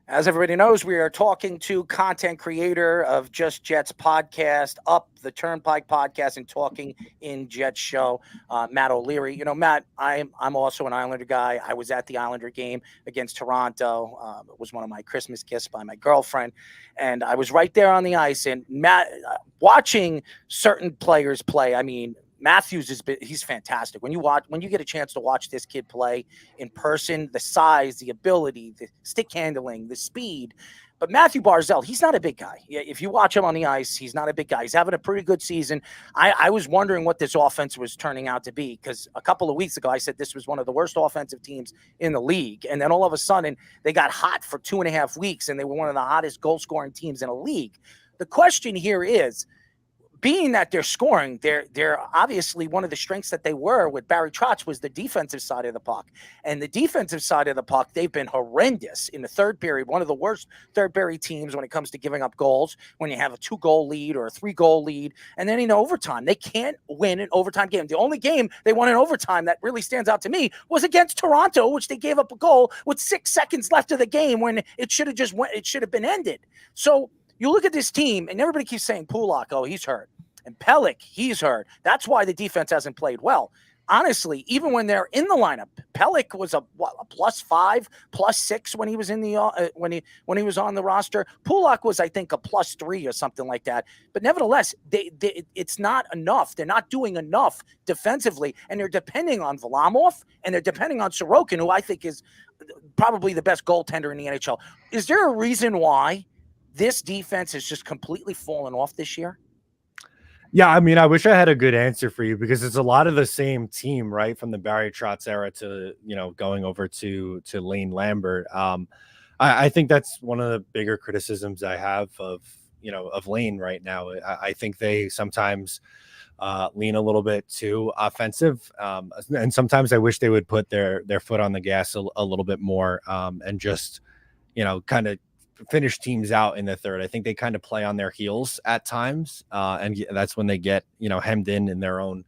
As everybody knows, we are talking to content creator of Just Jets podcast, Up the Turnpike podcast, and Talking in Jets show, Matt O'Leary. Matt, I'm also an Islander guy. I was at the Islander game against Toronto. It was one of my Christmas gifts by my girlfriend, and I was right there on the ice. And Matt, watching certain players play, I mean, Matthews he's fantastic. When you get a chance to watch this kid play in person, the size, the ability, the stick handling, the speed. But Matthew Barzal, he's not a big guy. If you watch him on the ice, he's not a big guy. He's having a pretty good season. I was wondering what this offense was turning out to be, because a couple of weeks ago I said this was one of the worst offensive teams in the league. And then all of a sudden they got hot for 2.5 weeks and they were one of the hottest goal-scoring teams in the league. The question here is, being that they're scoring, they're obviously one of the strengths that they were with Barry Trotz was the defensive side of the puck. And the defensive side of the puck, they've been horrendous in the third period, one of the worst third period teams when it comes to giving up goals, when you have a 2-goal lead or a 3-goal lead. And then in overtime, they can't win an overtime game. The only game they won in overtime that really stands out to me was against Toronto, which they gave up a goal with 6 seconds left of the game when it should have been ended. So you look at this team, and everybody keeps saying Pulak, oh, he's hurt. And Pelech, he's hurt. That's why the defense hasn't played well. Honestly, even when they're in the lineup, Pelech was a +5, +6 when he was in the when he was on the roster. Pulak was, I think, a +3 or something like that. But nevertheless, it's not enough. They're not doing enough defensively, and they're depending on Varlamov and they're depending on Sorokin, who I think is probably the best goaltender in the NHL. Is there a reason why this defense has just completely fallen off this year? Yeah, I mean, I wish I had a good answer for you, because it's a lot of the same team, right? From the Barry Trotz era to, going over to Lane Lambert. I think that's one of the bigger criticisms I have of Lane right now. I think they sometimes lean a little bit too offensive. And sometimes I wish they would put their foot on the gas a little bit more and just, kind of finish teams out in the third. I think they kind of play on their heels at times. And that's when they get, hemmed in their own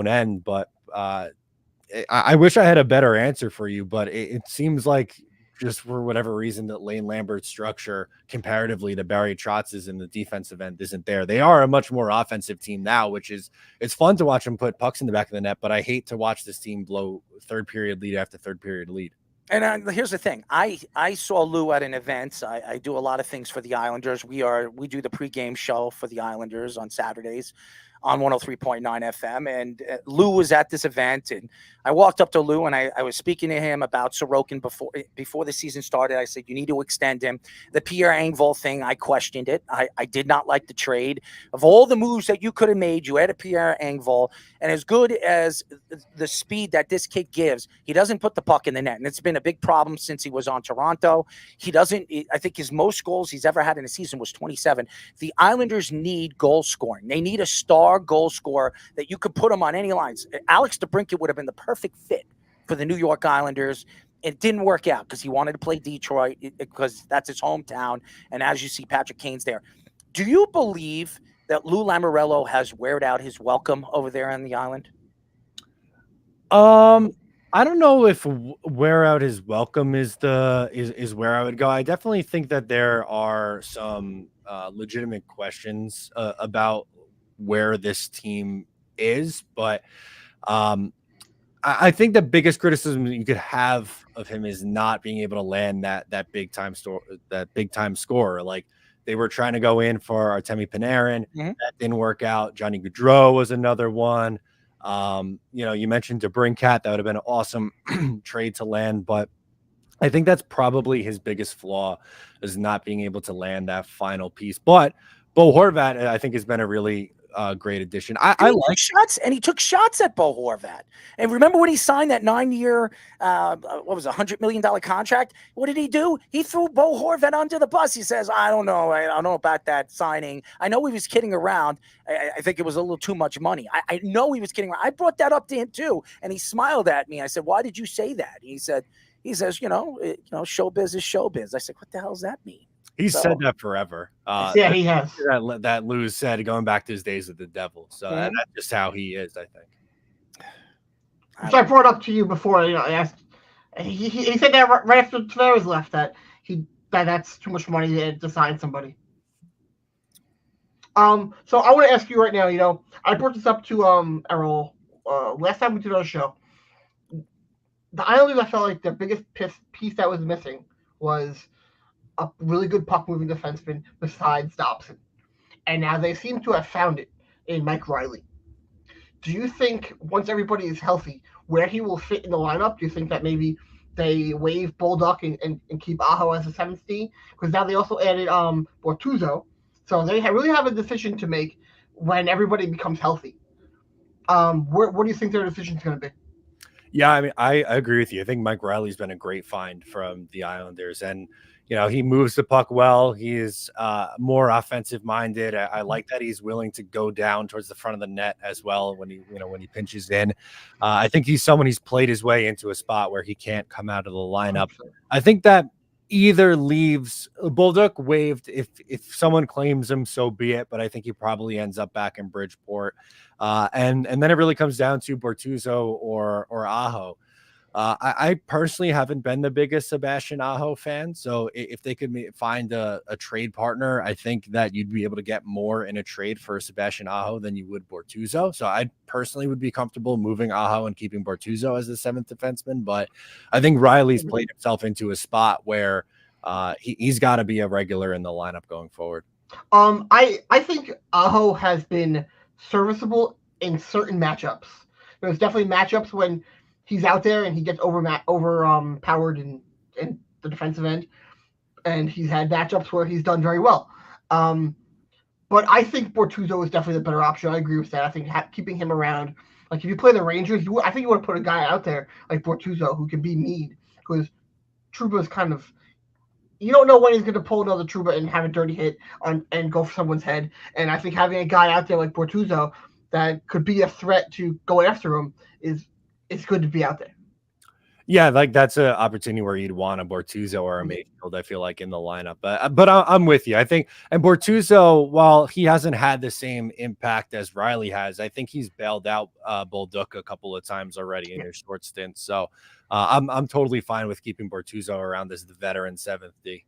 end. But I wish I had a better answer for you, but it seems like just for whatever reason that Lane Lambert's structure comparatively to Barry Trotz's in the defensive end isn't there. They are a much more offensive team now, which is, it's fun to watch them put pucks in the back of the net, but I hate to watch this team blow third period lead after third period lead. And here's the thing. I saw Lou at an event. I do a lot of things for the Islanders. We do the pregame show for the Islanders on Saturdays on 103.9 FM. And Lou was at this event, and I walked up to Lou and I was speaking to him about Sorokin before the season started. I said, you need to extend him. The Pierre Engvall thing, I questioned it. I did not like the trade. Of all the moves that you could have made, you had a Pierre Engvall, and as good as the speed that this kid gives, he doesn't put the puck in the net. And it's been a big problem since he was on Toronto. He doesn't, I think his most goals he's ever had in a season was 27. The Islanders need goal scoring. They need a star goal scorer that you could put him on any lines. Alex DeBrincat would have been the perfect fit for the New York Islanders. It didn't work out because he wanted to play Detroit because that's his hometown. And as you see, Patrick Kane's there. Do you believe that Lou Lamoriello has weared out his welcome over there on the island? I don't know if wear out his welcome is where I would go. I definitely think that there are some legitimate questions about where this team is, but I think the biggest criticism you could have of him is not being able to land that big time scorer. Like, they were trying to go in for Artemi Panarin. That didn't work out. Johnny Gaudreau was another one. You mentioned DeBrincat. That would have been an awesome trade to land, but I think that's probably his biggest flaw, is not being able to land that final piece. But Bo Horvat, I think, has been a really great addition. I like shots, and he took shots at Bo Horvat. And remember when he signed that 9-year, $100 million contract? What did he do? He threw Bo Horvat under the bus. He says, I don't know about that signing. I know he was kidding around. I think it was a little too much money. I know he was kidding around. I brought that up to him too, and he smiled at me. I said, why did you say that? He says, showbiz is showbiz. I said, what the hell does that mean? He's said that forever. Yeah, he has. That Lou said going back to his days with the Devil. So that's just how he is, I think. Which I brought up to you before. I asked. He said that right after Tavares left, that that's too much money to sign somebody. So I want to ask you right now. I brought this up to Errol last time we did our show. The Islanders, I felt like the biggest piece that was missing was a really good puck-moving defenseman besides Dobson. And now they seem to have found it in Mike Riley. Do you think, once everybody is healthy, where he will fit in the lineup? Do you think that maybe they waive Bolduc and keep Aho as a 7th D? Because now they also added Bortuzzo. So they really have a decision to make when everybody becomes healthy. What do you think their decision is going to be? Yeah, I mean, I agree with you. I think Mike Riley's been a great find from the Islanders. And he moves the puck well. He is more offensive minded. I like that he's willing to go down towards the front of the net as well when he pinches in. I think he's someone he's played his way into a spot where he can't come out of the lineup. I think that either leaves Bolduc waived. If someone claims him, so be it. But I think he probably ends up back in Bridgeport. And then it really comes down to Bortuzzo or Aho. I personally haven't been the biggest Sebastian Aho fan, so if they could find a trade partner, I think that you'd be able to get more in a trade for Sebastian Aho than you would Bortuzzo. So I personally would be comfortable moving Aho and keeping Bortuzzo as the 7th defenseman, but I think Riley's played himself into a spot where he's got to be a regular in the lineup going forward. I think Aho has been serviceable in certain matchups. There's definitely matchups when he's out there and he gets overpowered in the defensive end, and he's had matchups where he's done very well. But I think Bortuzzo is definitely the better option. I agree with that. I think keeping him around, like if you play the Rangers, I think you want to put a guy out there like Bortuzzo who can be need, because Trouba is kind of, you don't know when he's going to pull another Trouba and have a dirty hit and go for someone's head. And I think having a guy out there like Bortuzzo that could be a threat to go after him it's good to be out there. Yeah, like that's an opportunity where you'd want a Bortuzzo or a Mayfield, I feel like, in the lineup. But I'm with you. I think, and Bortuzzo, while he hasn't had the same impact as Riley has, I think he's bailed out Bolduc a couple of times already in his short stint. So I'm totally fine with keeping Bortuzzo around as the veteran 7th D.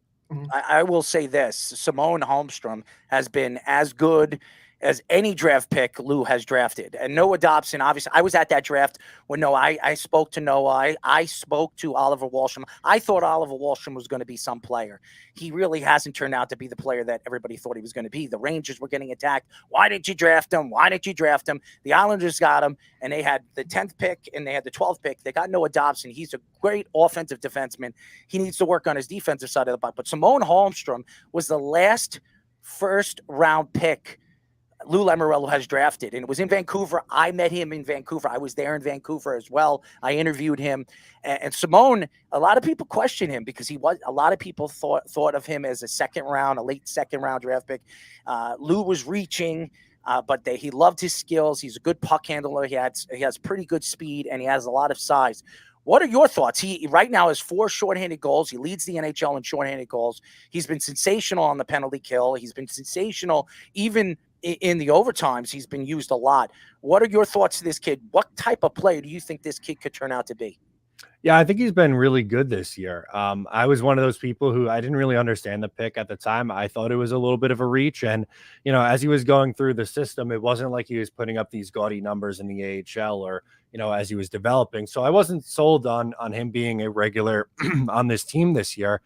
I will say this: Simone Holmstrom has been as good as any draft pick Lou has drafted. And Noah Dobson, obviously, I was at that draft when I spoke to Noah. I spoke to Oliver Wahlstrom. I thought Oliver Wahlstrom was going to be some player. He really hasn't turned out to be the player that everybody thought he was going to be. The Rangers were getting attacked. Why didn't you draft him? Why didn't you draft him? The Islanders got him, and they had the 10th pick, and they had the 12th pick. They got Noah Dobson. He's a great offensive defenseman. He needs to work on his defensive side of the ball. But Simone Holmstrom was the last first-round pick Lou Lamoriello has drafted, and it was in Vancouver. I met him in Vancouver. I was there in Vancouver as well. I interviewed him, and Simone. A lot of people question him because a lot of people thought of him as a late second round draft pick. Lou was reaching, but he loved his skills. He's a good puck handler. He has pretty good speed, and he has a lot of size. What are your thoughts? He right now has 4 shorthanded goals. He leads the NHL in shorthanded goals. He's been sensational on the penalty kill. He's been sensational even in the overtimes. He's been used a lot. What are your thoughts to this kid? What type of player do you think this kid could turn out to be? Yeah, I think he's been really good this year. I was one of those people who I didn't really understand the pick at the time. I thought it was a little bit of a reach. And, as he was going through the system, it wasn't like he was putting up these gaudy numbers in the AHL or, as he was developing. So I wasn't sold on him being a regular on this team this year.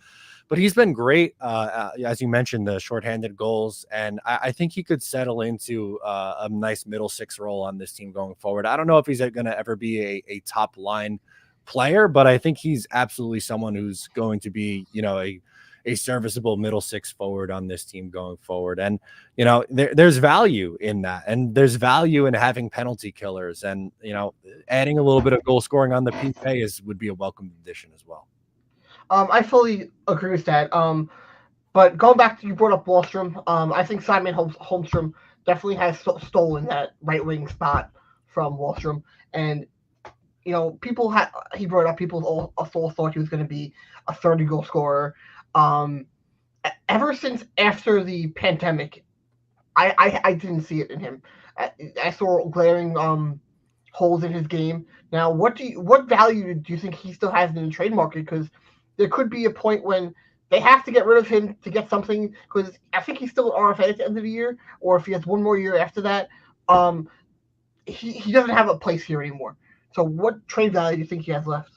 But he's been great, as you mentioned, the shorthanded goals. And I think he could settle into a nice middle 6 role on this team going forward. I don't know if he's going to ever be a top line player, but I think he's absolutely someone who's going to be, a serviceable middle 6 forward on this team going forward. And, there's value in that. And there's value in having penalty killers. And, adding a little bit of goal scoring on the PK would be a welcome addition as well. I fully agree with that. But going back to, you brought up Wahlstrom. I think Simon Holmstrom definitely has stolen that right wing spot from Wahlstrom. And, he brought up, people all thought he was going to be a 30 goal scorer. Ever since after the pandemic, I didn't see it in him. I saw glaring holes in his game. Now, what value do you think he still has in the trade market? Because there could be a point when they have to get rid of him to get something, because I think he's still an RFA at the end of the year, or if he has one more year after that, he doesn't have a place here anymore. So what trade value do you think he has left?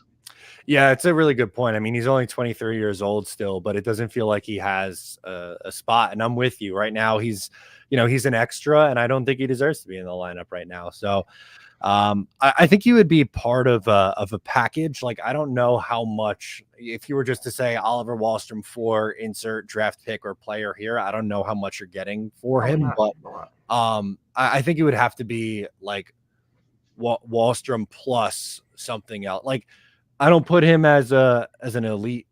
Yeah, it's a really good point. I mean, he's only 23 years old still, but it doesn't feel like he has a spot. And I'm with you. Right now, he's an extra, and I don't think he deserves to be in the lineup right now. So I think he would be part of a package. Like, I don't know how much, if you were just to say Oliver Wahlstrom for insert draft pick or player here, I don't know how much you're getting for him, but I think it would have to be like Wahlstrom plus something else. Like, I don't put him as an elite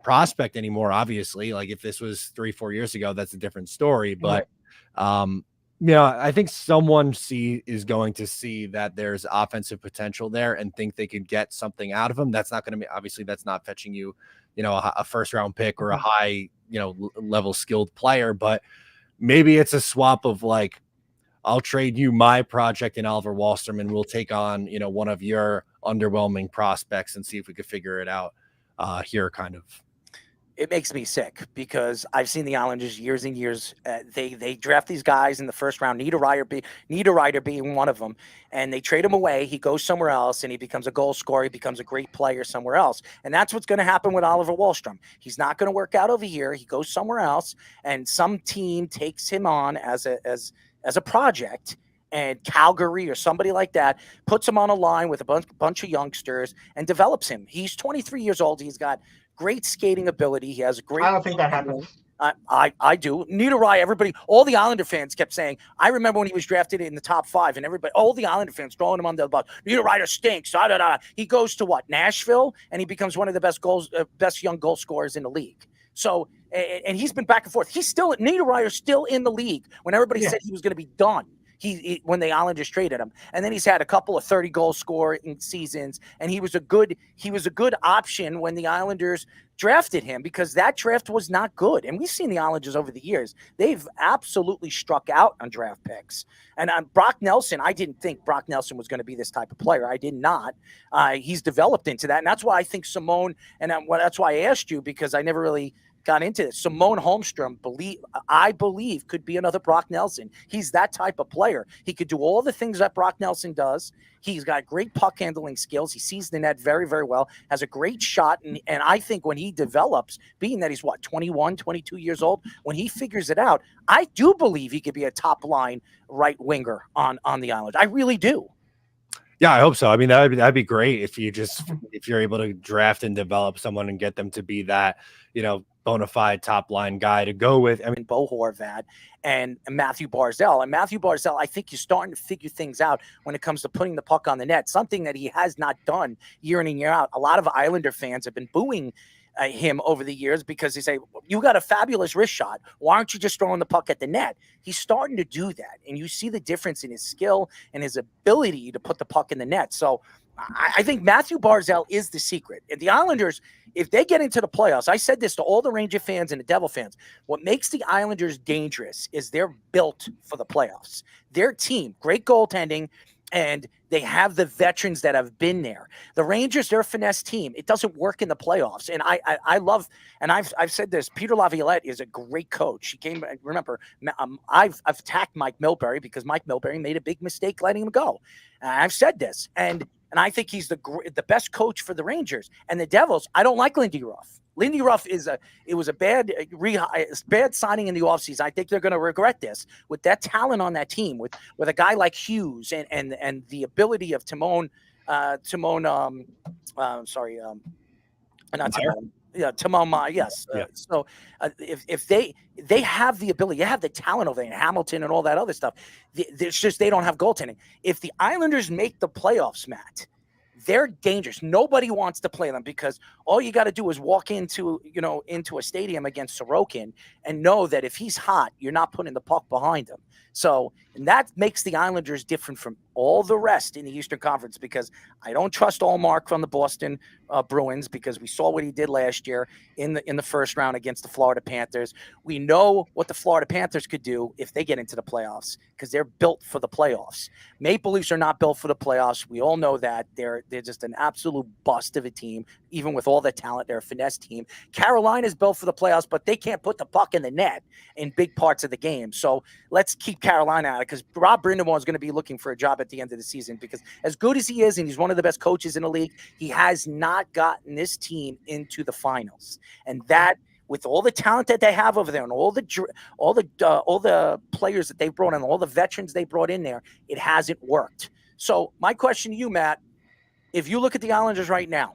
prospect anymore. Obviously, like if this was 3-4 years ago, that's a different story. But I think someone is going to see that there's offensive potential there and think they could get something out of him. That's not going to be, obviously that's not fetching you, a first round pick or a high, level skilled player, but maybe it's a swap of like, I'll trade you my project in Oliver Wahlstrom and we'll take on, one of your underwhelming prospects and see if we could figure it out here kind of. It makes me sick because I've seen the Islanders years and years. They draft these guys in the first round, Niederreiter being one of them, and they trade him away. He goes somewhere else, and he becomes a goal scorer. He becomes a great player somewhere else, and that's what's going to happen with Oliver Wahlstrom. He's not going to work out over here. He goes somewhere else, and some team takes him on as a project. And Calgary or somebody like that puts him on a line with a bunch of youngsters and develops him. He's 23 years old. He's got great skating ability. He has a great. I don't think that happens. I do. Niederreiter, all the Islander fans kept saying, I remember when he was drafted in the top 5 and all the Islander fans throwing him under the bus. Niederreiter stinks. He goes to Nashville, and he becomes one of the best young goal scorers in the league. So, and he's been back and forth. Niederreiter's still in the league when everybody said he was going to be done. when the Islanders traded him. And then he's had a couple of 30-goal scoring seasons, and he was a good option when the Islanders drafted him, because that draft was not good. And we've seen the Islanders over the years. They've absolutely struck out on draft picks. And Brock Nelson, I didn't think Brock Nelson was going to be this type of player. I did not. He's developed into that. And that's why I think Simone, and that's why I asked you, because I never really got into this. Simone Holmstrom, I believe, could be another Brock Nelson. He's that type of player. He could do all the things that Brock Nelson does. He's got great puck handling skills. He sees the net very, very well, has a great shot. And I think when he develops, being that he's 21, 22 years old, when he figures it out, I do believe he could be a top line right winger on the Islanders. I really do. Yeah, I hope so. I mean, that'd be great if you're able to draft and develop someone and get them to be that, bona fide top line guy to go with. I mean, Bo Horvat and Matthew Barzal. And Matthew Barzal, I think you're starting to figure things out when it comes to putting the puck on the net, something that he has not done year in and year out. A lot of Islander fans have been booing him over the years because they say, you got a fabulous wrist shot. Why aren't you just throwing the puck at the net? He's starting to do that. And you see the difference in his skill and his ability to put the puck in the net. So I think Matthew Barzal is the secret. And the Islanders, if they get into the playoffs, I said this to all the Ranger fans and the Devil fans, what makes the Islanders dangerous is they're built for the playoffs. Their team, great goaltending, and they have the veterans that have been there. The Rangers, they're a finesse team. It doesn't work in the playoffs. And I love, and I've said this, Peter Laviolette is a great coach. He came, remember, I've attacked Mike Milbury because Mike Milbury made a big mistake letting him go. And I've said this, and I think he's the best coach for the Rangers. And the Devils, I don't like Lindy Ruff. Lindy Ruff was a bad signing in the offseason. I think they're going to regret this with that talent on that team, with a guy like Hughes and the ability of Timon. Yes. Yeah. So if they have the ability, they have the talent over there, Hamilton and all that other stuff. It's just they don't have goaltending. If the Islanders make the playoffs, Matt, they're dangerous. Nobody wants to play them because all you got to do is walk into a stadium against Sorokin and know that if he's hot, you're not putting the puck behind him. So, and that makes the Islanders different from all the rest in the Eastern Conference, because I don't trust Allmark from the Boston Bruins, because we saw what he did last year in the first round against the Florida Panthers. We know what the Florida Panthers could do if they get into the playoffs, because they're built for the playoffs. Maple Leafs are not built for the playoffs. We all know that. They're just an absolute bust of a team, even with all the talent. They're a finesse team. Carolina's built for the playoffs, but they can't put the puck in the net in big parts of the game. So let's keep Carolina out, because Rob Brind'Amour is going to be looking for a job at the end of the season, because as good as he is, and he's one of the best coaches in the league, he has not gotten this team into the finals. And that, with all the talent that they have over there and all the players that they brought in, all the veterans they brought in there, it hasn't worked. So my question to you, Matt, if you look at the Islanders right now,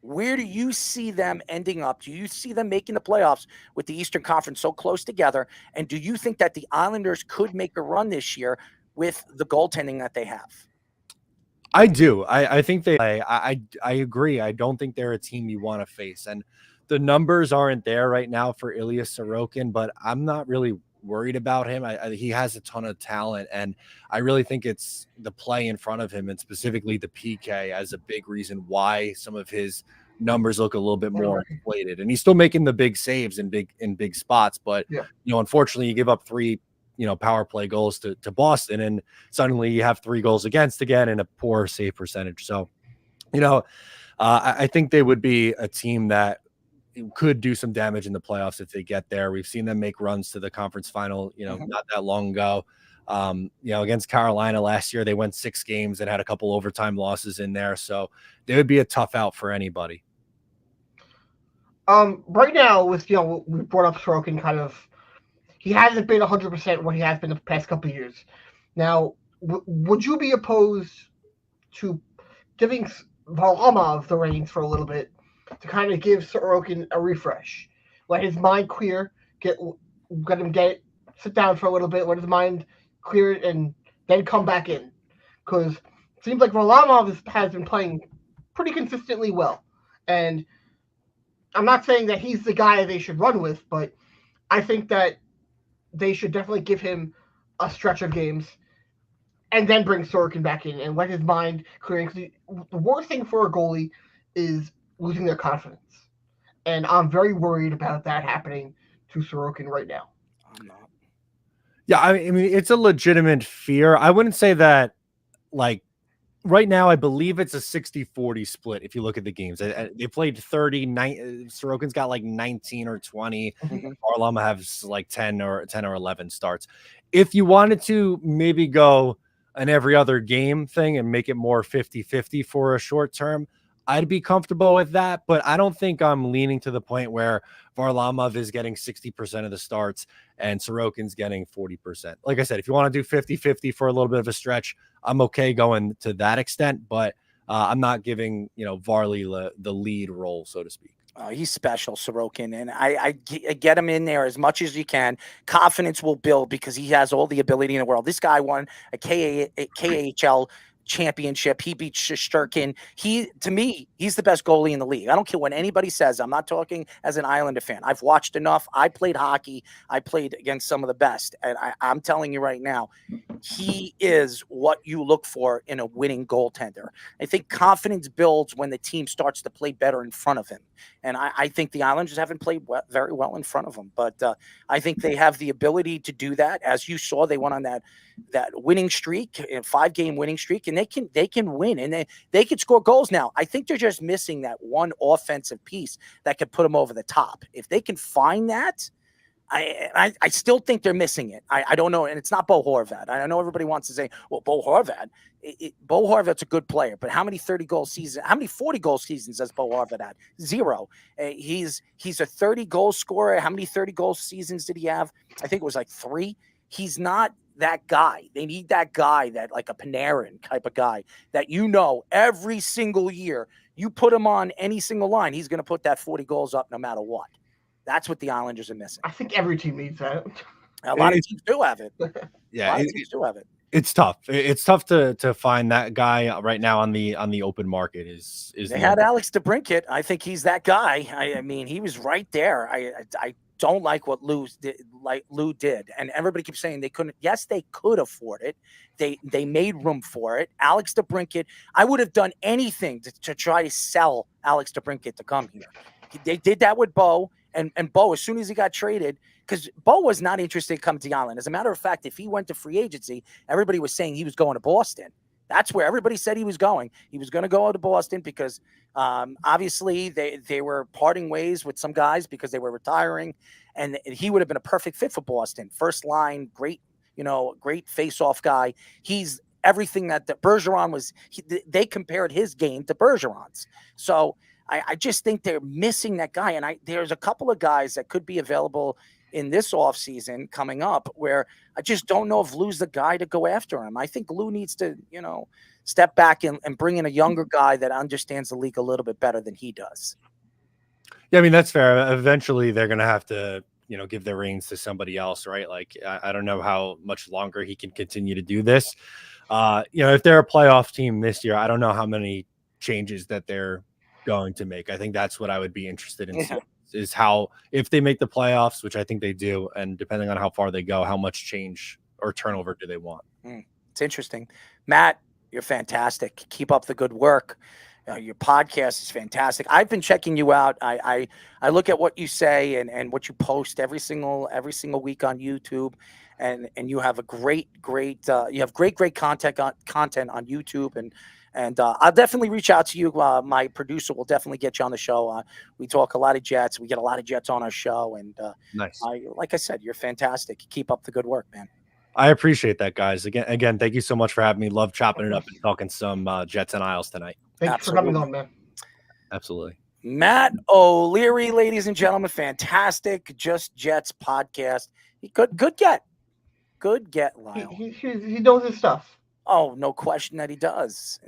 where do you see them ending up? Do you see them making the playoffs with the Eastern Conference so close together? And do you think that the Islanders could make a run this year with the goaltending that they have? I do. I think I agree. I don't think they're a team you want to face. And the numbers aren't there right now for Ilya Sorokin, but I'm not really worried about him. He has a ton of talent, and I really think it's the play in front of him, and specifically the PK, as a big reason why some of his numbers look a little bit more inflated. And he's still making the big saves in big spots, but unfortunately, you give up 3 power play goals to Boston, and suddenly you have 3 goals against again and a poor save percentage. So, I think they would be a team that could do some damage in the playoffs if they get there. We've seen them make runs to the conference final, not that long ago. Against Carolina last year, they went 6 games and had a couple overtime losses in there. So they would be a tough out for anybody. Right now, with, we brought up Sorokin, kind of, he hasn't been 100% what he has been the past couple of years. Now, would you be opposed to giving Varlamov the reins for a little bit to kind of give Sorokin a refresh? Let his mind clear, let him sit down for a little bit, let his mind clear it, and then come back in. Because it seems like Varlamov has been playing pretty consistently well. And I'm not saying that he's the guy they should run with, but I think that they should definitely give him a stretch of games and then bring Sorokin back in and let his mind clear. Because the worst thing for a goalie is losing their confidence. And I'm very worried about that happening to Sorokin right now. I'm not. Yeah, I mean, it's a legitimate fear. I wouldn't say that, like, right now, I believe it's a 60-40 split. If you look at the games, they played 30. Sorokin's got like 19 or 20. Varlamov has like 10 or 11 starts. If you wanted to maybe go an every other game thing and make it more 50-50 for a short term, I'd be comfortable with that. But I don't think I'm leaning to the point where Varlamov is getting 60% of the starts and Sorokin's getting 40%. Like I said, if you want to do 50-50 for a little bit of a stretch, I'm okay going to that extent, but I'm not giving, Varley the lead role, so to speak. He's special, Sorokin, and I get him in there as much as you can. Confidence will build because he has all the ability in the world. This guy won a KHL championship. He beat Shesterkin. To me, he's the best goalie in the league. I don't care what anybody says. I'm not talking as an Islander fan. I've watched enough. I played hockey. I played against some of the best. And I'm telling you right now, he is what you look for in a winning goaltender. I think confidence builds when the team starts to play better in front of him. And I think the Islanders haven't played very well in front of him. But I think they have the ability to do that. As you saw, they went on that winning streak, a 5-game winning streak, and they can win, and they can score goals now. I think they're just missing that one offensive piece that could put them over the top. If they can find that, I still think they're missing it. I don't know, and it's not Bo Horvat. I know everybody wants to say, well, Bo Horvat. Bo Horvat's a good player, but how many 30-goal seasons, how many 40-goal seasons has Bo Horvat had? 0. He's a 30-goal scorer. How many 30-goal seasons did he have? I think it was like 3. He's not that guy. They need that guy, that like a Panarin type of guy that every single year you put him on any single line, he's going to put that 40 goals up no matter what. That's what the Islanders are missing. I think every team needs that. A lot of teams do have it. Yeah, a lot of teams do have it. It's tough. It's tough to find that guy right now on the open market. They had Alex DeBrincat. I think he's that guy. I mean, he was right there. I don't like what Lou did, and everybody keeps saying they couldn't. Yes, they could afford it. They made room for it. Alex DeBrincat. I would have done anything to try to sell Alex DeBrincat to come here. They did that with Bo. And Bo, as soon as he got traded, because Bo was not interested in coming to the Island. As a matter of fact, if he went to free agency, everybody was saying he was going to Boston. That's where everybody said he was going. He was going to go to Boston because obviously they were parting ways with some guys because they were retiring, and he would have been a perfect fit for Boston. First line, great face-off guy. He's everything that the Bergeron was. They compared his game to Bergeron's. So I just think they're missing that guy. And there's a couple of guys that could be available in this offseason coming up where I just don't know if Lou's the guy to go after him. I think Lou needs to, step back and bring in a younger guy that understands the league a little bit better than he does. Yeah, I mean, that's fair. Eventually they're going to have to, give their reins to somebody else, right? Like, I don't know how much longer he can continue to do this. If they're a playoff team this year, I don't know how many changes that they're going to make. I think that's what I would be interested in is how, if they make the playoffs, which I think they do, and depending on how far they go, how much change or turnover do they want? It's interesting. Matt, you're fantastic. Keep up the good work. Your podcast is fantastic. I've been checking you out. I look at what you say and what you post every single week on YouTube, and you have a great content on YouTube, and I'll definitely reach out to you. My producer will definitely get you on the show. We talk a lot of Jets. We get a lot of Jets on our show, and nice. Like I said, you're fantastic. Keep up the good work, man. I appreciate that, guys. Again, thank you so much for having me. Love chopping it up and talking some Jets and Isles tonight. Thanks for coming on, man. Absolutely. Matt O'Leary, ladies and gentlemen, fantastic Just Jets podcast. Good get, Lyle. He knows his stuff. Oh, no question that he does.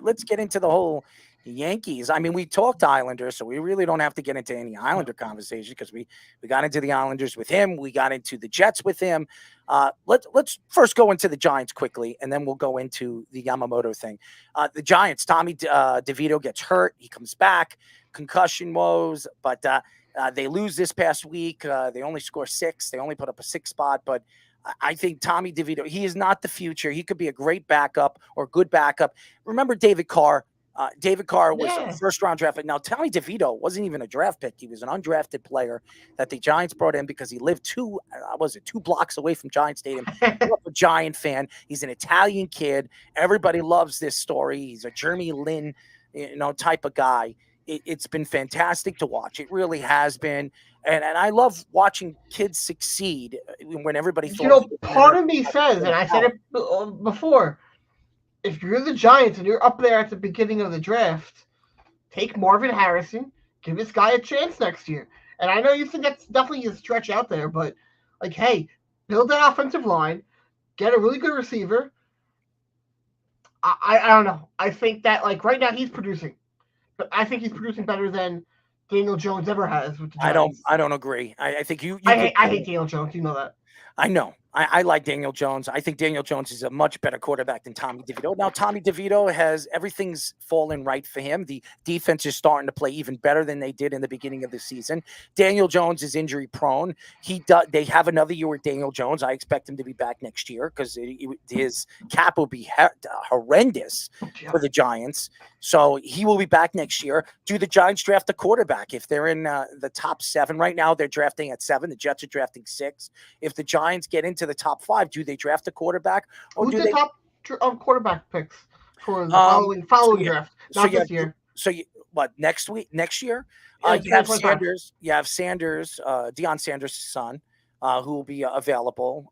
Let's get into the whole Yankees. I mean, we talked Islanders, so we really don't have to get into any Islander conversation because we got into the Islanders with him. We got into the Jets with him. Let's first go into the Giants quickly, and then we'll go into the Yamamoto thing. The Giants, Tommy DeVito gets hurt. He comes back, concussion woes, but they lose this past week. They only score 6. They only put up a 6 spot, but I think Tommy DeVito, he is not the future. He could be a great backup or good backup. Remember David Carr? David Carr was a first-round draft pick. Now, Tommy DeVito wasn't even a draft pick. He was an undrafted player that the Giants brought in because he lived two blocks away from Giant Stadium. He grew up a Giant fan. He's an Italian kid. Everybody loves this story. He's a Jeremy Lin, type of guy. It's been fantastic to watch. It really has been. And I love watching kids succeed when everybody thought. Part of me says, and I said it before, if you're the Giants and you're up there at the beginning of the draft, take Marvin Harrison, give this guy a chance next year. And I know you think that's definitely a stretch out there, but hey, build that offensive line, get a really good receiver. I don't know. I think that right now he's producing, but I think he's producing better than Daniel Jones ever has with the Giants. I don't agree. I think I hate Daniel Jones. You know that. I know. I like Daniel Jones. I think Daniel Jones is a much better quarterback than Tommy DeVito. Now, Tommy DeVito everything's fallen right for him. The defense is starting to play even better than they did in the beginning of the season. Daniel Jones is injury prone. They have another year with Daniel Jones. I expect him to be back next year because his cap will be horrendous for the Giants. So he will be back next year. Do the Giants draft a quarterback? If they're in the top 7 right now, they're drafting at 7. The Jets are drafting 6. If the Giants get into the top 5, do they draft a quarterback? Or who's the top quarterback picks for the following draft? Not this year. So next year? You have Sanders. You have Sanders, Deion Sanders' son, who will be available.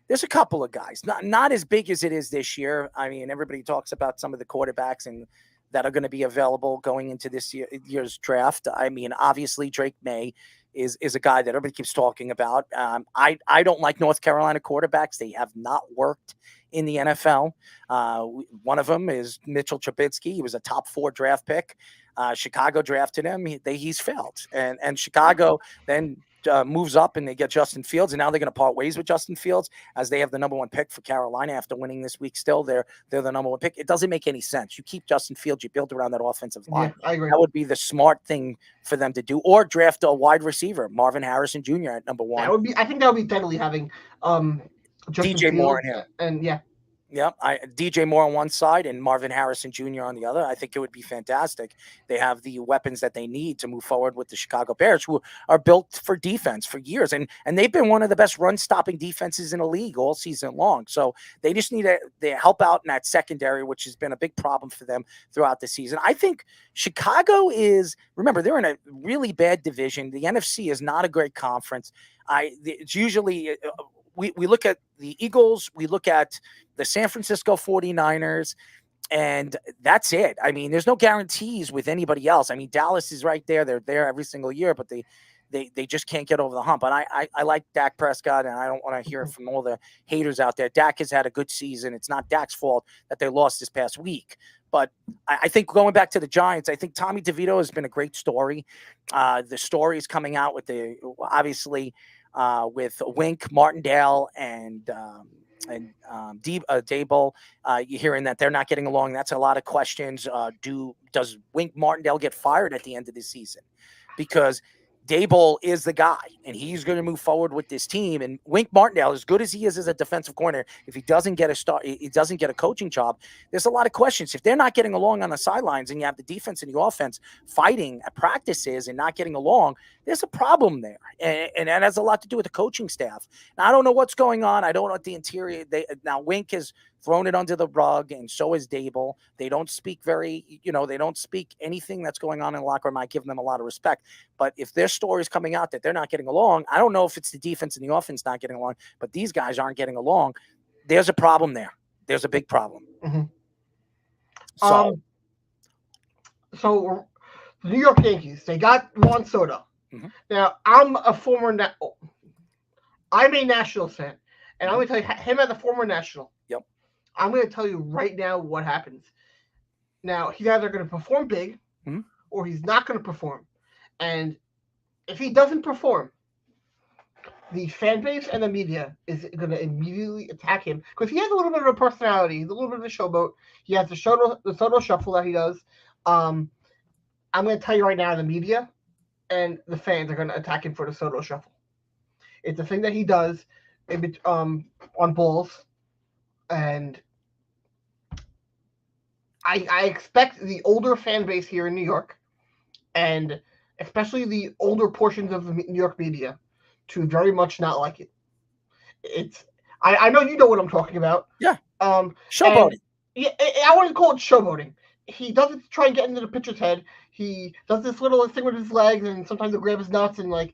There's a couple of guys, not as big as it is this year. I mean, everybody talks about some of the quarterbacks and that are going to be available going into this year's draft. I mean, obviously Drake May is a guy that everybody keeps talking about. I don't like North Carolina quarterbacks. They have not worked in the NFL. One of them is Mitchell Trubisky. He was a top 4 draft pick. Chicago drafted him. He's failed. And Chicago then moves up and they get Justin Fields, and now they're going to part ways with Justin Fields as they have the number 1 pick for Carolina after winning this week. Still, they're the number 1 pick. It doesn't make any sense. You keep Justin Fields, you build around that offensive line. Yeah, I agree. That would be the smart thing for them to do, or draft a wide receiver, Marvin Harrison Jr. at number 1. I think that would be deadly having DJ Moore in here. And Yep, DJ Moore on one side and Marvin Harrison Jr. on the other. I think it would be fantastic. They have the weapons that they need to move forward with the Chicago Bears, who are built for defense for years. And they've been one of the best run-stopping defenses in the league all season long. So they just need to help out in that secondary, which has been a big problem for them throughout the season. I think Chicago remember, they're in a really bad division. The NFC is not a great conference. It's usually we look at the Eagles, we look at the San Francisco 49ers, and that's it. I mean, there's no guarantees with anybody else. I mean, Dallas is right there. They're there every single year, but they just can't get over the hump. And I like Dak Prescott, and I don't want to hear it from all the haters out there. Dak has had a good season. It's not Dak's fault that they lost this past week. But I think going back to the Giants, I think Tommy DeVito has been a great story. The story is coming out with with Wink Martindale and Dable. You're hearing that they're not getting along. That's a lot of questions. Does Wink Martindale get fired at the end of the season? Because Dable is the guy, and he's going to move forward with this team. And Wink Martindale, as good as he is as a defensive coordinator, if he doesn't get he doesn't get a coaching job, there's a lot of questions. If they're not getting along on the sidelines, and you have the defense and the offense fighting at practices and not getting along, there's a problem there, and that has a lot to do with the coaching staff. Now, I don't know what's going on. I don't know what the interior. Now Wink has thrown it under the rug, and so is Dable. They don't speak they don't speak anything that's going on in the locker room. I give them a lot of respect. But if their story is coming out that they're not getting along, I don't know if it's the defense and the offense not getting along, but these guys aren't getting along. There's a problem there. There's a big problem. Mm-hmm. So the New York Yankees, they got Juan Soto. Mm-hmm. Now, I'm a National fan, and I'm going to tell you, him as a former National. Yep. I'm going to tell you right now what happens. Now, he's either going to perform big, mm-hmm. or he's not going to perform. And if he doesn't perform, the fan base and the media is going to immediately attack him because he has a little bit of a personality. He's a little bit of a showboat. He has the Soto shuffle that he does. I'm going to tell you right now, the media and the fans are going to attack him for the Soto shuffle. It's a thing that he does. on balls, and I expect the older fan base here in New York, and especially the older portions of the New York media, to very much not like it. I know you know what I'm talking about. Yeah. Showboating. Yeah, I wouldn't call it showboating. He does it to try and get into the pitcher's head. He does this little thing with his legs, and sometimes he'll grab his nuts and like.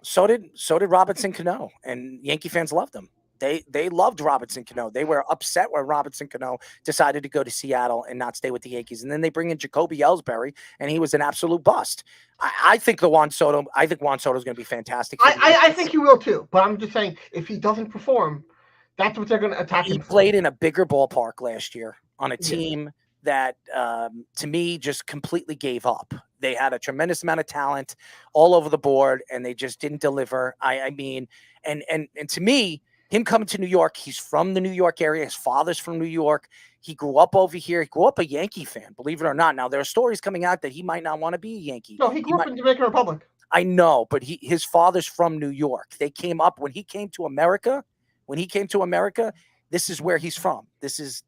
So did Robinson Cano, and Yankee fans loved him. They loved Robinson Cano. They were upset when Robinson Cano decided to go to Seattle and not stay with the Yankees. And then they bring in Jacoby Ellsbury, and he was an absolute bust. I think Juan Soto is going to be fantastic. I think he will too. But I'm just saying, if he doesn't perform, that's what they're going to attack him. He played in a bigger ballpark last year on a team that, to me, just completely gave up. They had a tremendous amount of talent all over the board, and they just didn't deliver. I mean, and to me, him coming to New York, he's from the New York area. His father's from New York. He grew up over here. He grew up a Yankee fan, believe it or not. Now, there are stories coming out that he might not want to be a Yankee. No, he grew up in the Dominican Republic. I know, but his father's from New York. They came up when he came to America. When he came to America, this is where he's from. This is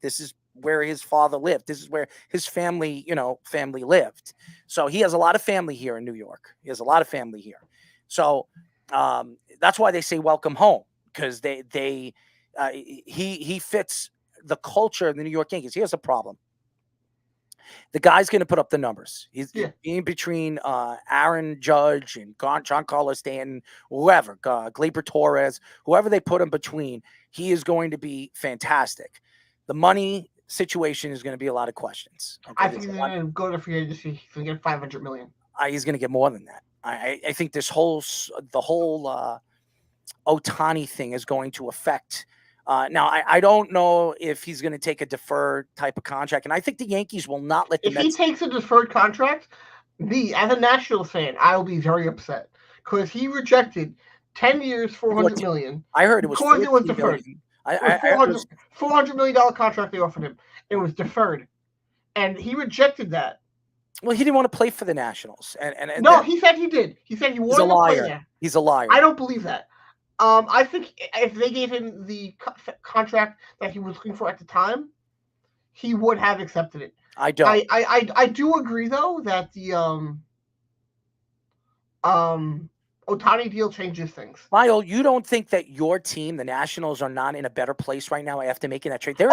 where his father lived. This is where his family lived. So he has a lot of family here in New York. He has a lot of family here. So that's why they say welcome home, because he fits the culture of the New York Yankees. Here's a problem. The guy's going to put up the numbers. He's in between Aaron Judge and Giancarlo Stanton, whoever, Gleyber Torres, whoever they put him between, he is going to be fantastic. The money situation is going to be a lot of questions. Okay? I think he's going to go to free agency. He's going to get $500 million. He's going to get more than that. I think the whole Ohtani thing is going to affect. Now, I don't know if he's going to take a deferred type of contract, and I think the Yankees will not let the Mets. If he takes a deferred contract, as a Nationals fan, I'll be very upset, because he rejected 10 years, $400 million. I heard it was because it was deferred. $400 million contract they offered him. It was deferred, and he rejected that. Well, he didn't want to play for the Nationals, and no, he said he did. He said he wanted to play there. He's a liar. I don't believe that. I think if they gave him the contract that he was looking for at the time, he would have accepted it. I don't. I do agree though that the Ohtani deal changes things. Lyle, you don't think that your team, the Nationals, are not in a better place right now after making that trade? They're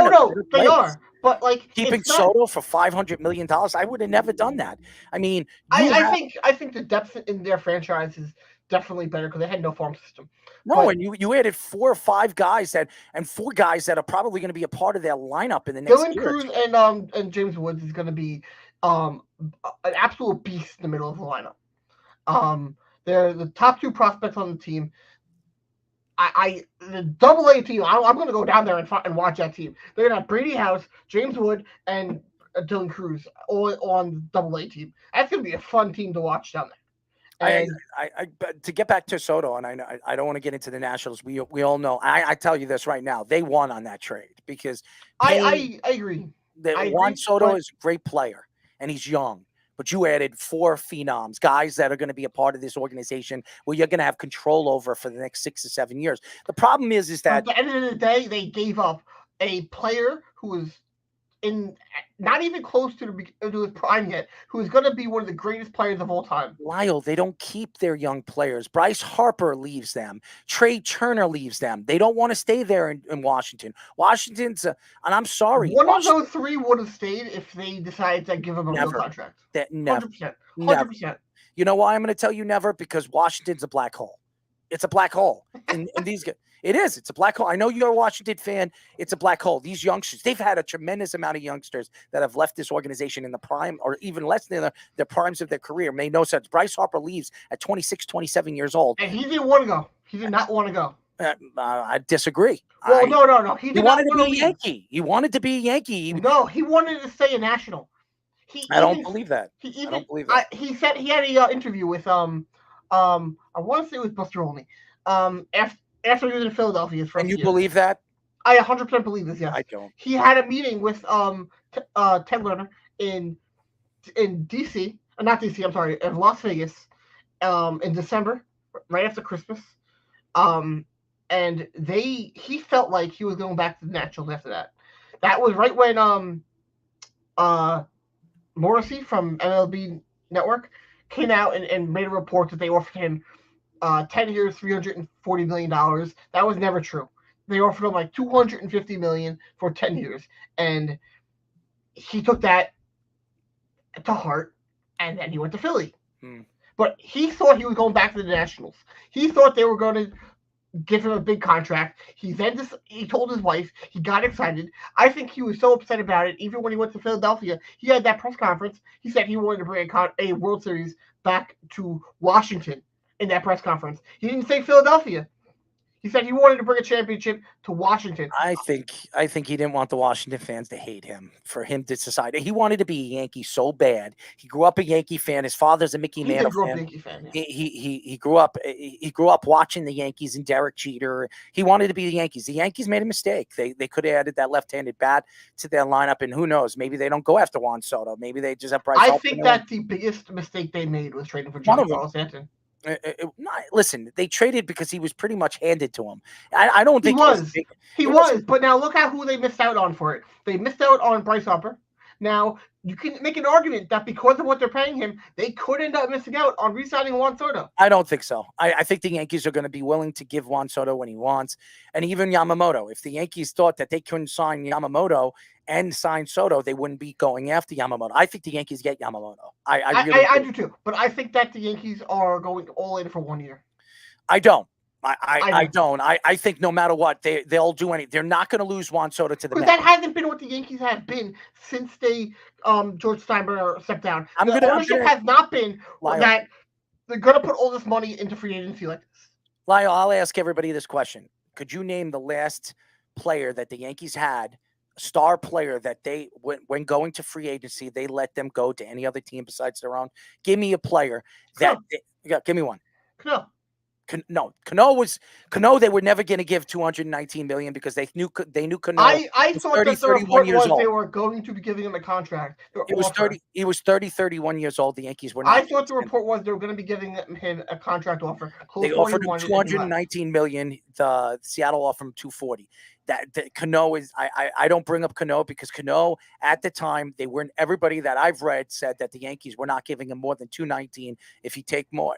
they are. But like keeping Soto for $500 million, I would have never done that. I mean, I think the depth in their franchise is definitely better because they had no farm system. No, and you added 4 or 5 guys and 4 guys that are probably going to be a part of their lineup in the next year. Dylan Cruz and James Woods is going to be an absolute beast in the middle of the lineup. They're the top 2 prospects on the team. The Double-A team, I'm going to go down there and watch that team. They're going to have Brady House, James Wood, and Dylan Cruz all on the Double-A team. That's going to be a fun team to watch down there. But to get back to Soto, and I don't want to get into the Nationals. We all know. I tell you this right now, they won on that trade because I agree. Juan Soto is a great player and he's young, but you added 4 phenoms, guys that are going to be a part of this organization where you're going to have control over for the next 6 to 7 years. The problem is that at the end of the day, they gave up a player who was not even close to his prime yet, who is going to be one of the greatest players of all time. Lyle, they don't keep their young players. Bryce Harper leaves them. Trey Turner leaves them. They don't want to stay there in Washington. Washington's, and I'm sorry. One of those 3 would have stayed if they decided to give him a real contract. Never. 100%. You know why I'm going to tell you never? Because Washington's a black hole. It's a black hole. And these guys. It is. It's a black hole. I know you're a Washington fan. It's a black hole. These youngsters, they've had a tremendous amount of youngsters that have left this organization in the prime or even less than the primes of their career. Made no sense. Bryce Harper leaves at 26, 27 years old. And he didn't want to go. He did not want to go. I disagree. Well, no. He wanted to be a Yankee. He wanted to be a Yankee. No, he wanted to stay a National. I don't believe that. I don't believe that. He said he had an interview with I want to say it was Buster Olney. After he was in Philadelphia. And you believe that? I 100% believe this, yes. I don't. He had a meeting with Ted Lerner in D.C. Not D.C., I'm sorry, in Las Vegas in December, right after Christmas. and he felt like he was going back to the Nationals after that. That was right when Morrissey from MLB Network came out and made a report that they offered him 10 years, $340 million. That was never true. They offered him like $250 million for 10 years, and he took that to heart, and then he went to Philly. But he thought he was going back to the Nationals. He thought they were going to give him a big contract. He told his wife. He got excited. I think he was so upset about it. Even when he went to Philadelphia, he had that press conference. He said he wanted to bring a World Series back to Washington in that press conference. He didn't say Philadelphia. He said he wanted to bring a championship to Washington. I think he didn't want the Washington fans to hate him, for him to decide. He wanted to be a Yankee so bad. He grew up a Yankee fan. His father's a Mickey Mantle fan. Yankee fan, yeah. He grew up watching the Yankees and Derek Jeter. He wanted to be the Yankees. The Yankees made a mistake. They could have added that left-handed bat to their lineup, and who knows? Maybe they don't go after Juan Soto. Maybe they just have Bryce. I think that the biggest mistake they made was trading for Giancarlo Stanton. Listen, they traded because he was pretty much handed to him. I don't think he was. But now look at who they missed out on for it. They missed out on Bryce Harper. Now you can make an argument that because of what they're paying him, they could end up missing out on re-signing Juan Soto. I don't think so. I think the Yankees are going to be willing to give Juan Soto when he wants, and even Yamamoto. If the Yankees thought that they couldn't sign Yamamoto and sign Soto, they wouldn't be going after Yamamoto. I think the Yankees get Yamamoto. I do too. But I think that the Yankees are going all in for 1 year. I don't. I don't. I think no matter what, they'll do anything. They're not going to lose Juan Soto to the Mets. That hasn't been what the Yankees have been since they George Steinbrenner stepped down. The ownership has not been that they're going to put all this money into free agency like this. Lyle, I'll ask everybody this question. Could you name the last player that the Yankees had, a star player that they, when going to free agency, they let them go to any other team besides their own? Give me a player that give me one. No. Cano. They were never going to give $219 million because they knew Cano. I thought that the report was they were going to be giving him a contract. He was 31 years old. The Yankees were not. I thought the report was they were going to be giving him a contract offer. They offered him $219 million. The Seattle offered him $240. That Cano is. I don't bring up Cano because Cano at the time everybody that I've read said that the Yankees were not giving him more than $219 if he take more.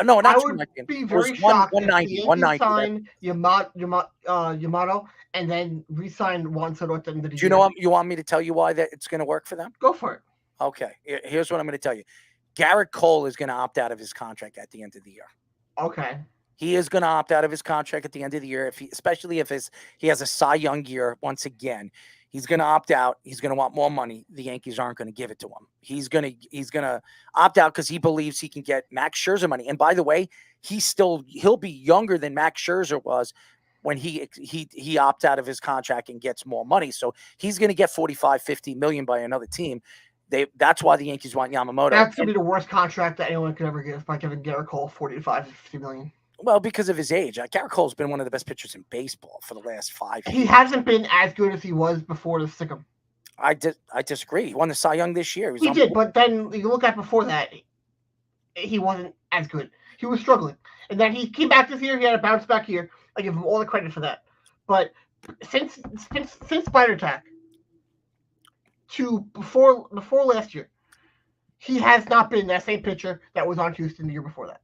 No, not $219. I would be very shocked if the Yankees sign Yamamoto and then re-sign Juan Soto at the end of the year. Do you know what you want me to tell you why that it's going to work for them? Go for it. Okay, here's what I'm going to tell you. Garrett Cole is going to opt out of his contract at the end of the year. Okay. He is going to opt out of his contract at the end of the year, especially if he has a Cy Young year once again. He's going to opt out. He's going to want more money. The Yankees aren't going to give it to him. He's going to opt out because he believes he can get Max Scherzer money. And by the way, he'll be younger than Max Scherzer was when he opts out of his contract and gets more money. So he's going to get $45-50 million by another team. That's why the Yankees want Yamamoto. That's going to be the worst contract that anyone could ever give by giving Garrett Cole $45-50 million. Well, because of his age. Garrett Cole's been one of the best pitchers in baseball for the last 5 years. He hasn't been as good as he was before the Sickum. I disagree. He won the Cy Young this year. He did, but then you look at before that, he wasn't as good. He was struggling. And then he came back this year. He had a bounce back year. I give him all the credit for that. But since Spider Attack to before last year, he has not been that same pitcher that was on Houston the year before that.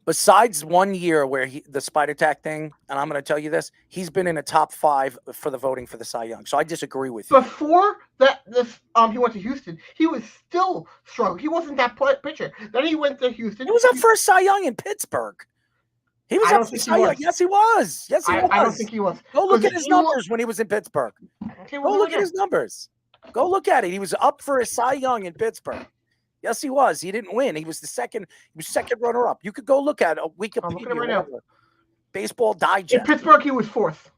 Besides 1 year where the Spider Tack thing, and I'm going to tell you this, he's been in the top 5 for the voting for the Cy Young. So I disagree with you. Before he went to Houston, he was still struggling. He wasn't that pitcher. Then he went to Houston. He was up for a Cy Young in Pittsburgh. He was up for Cy Young. Yes, he was. Yes, he was. I don't think he was. Go look at his numbers when he was in Pittsburgh. Go look at his numbers. Go look at it. He was up for a Cy Young in Pittsburgh. Yes, he was. He didn't win. He was second runner-up. You could go look at a Wikipedia right now. Baseball Digest. In Pittsburgh, he was 4th.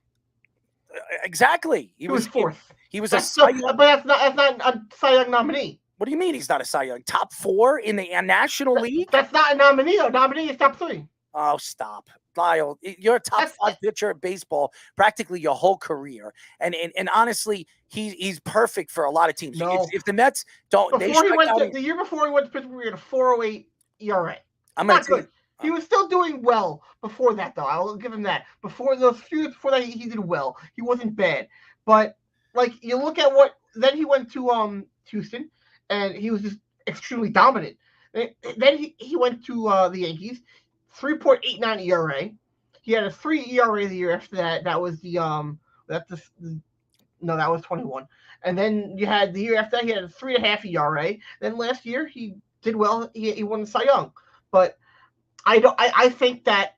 Exactly. He was 4th. He was a Cy Young. But that's not a Cy Young nominee. What do you mean he's not a Cy Young? Top 4 in the National League? That's not a nominee, though. Nominee is top 3. Oh, stop. Lyle, you're a top 5 pitcher at baseball practically your whole career. And honestly, he's perfect for a lot of teams. No. If the Mets don't... The year before he went to Pittsburgh, he had a 4.08 ERA. I'm going to tell you, He was still doing well before that, though. I will give him that. Before those few years before that, he did well. He wasn't bad. But like you look at then he went to Houston, and he was just extremely dominant. Then he went to the Yankees, 3.89 ERA. He had a 3 ERA the year after that. That was that was 21. And then you had the year after that, he had a 3.5 ERA. Then last year he did well. He won the Cy Young. But I think that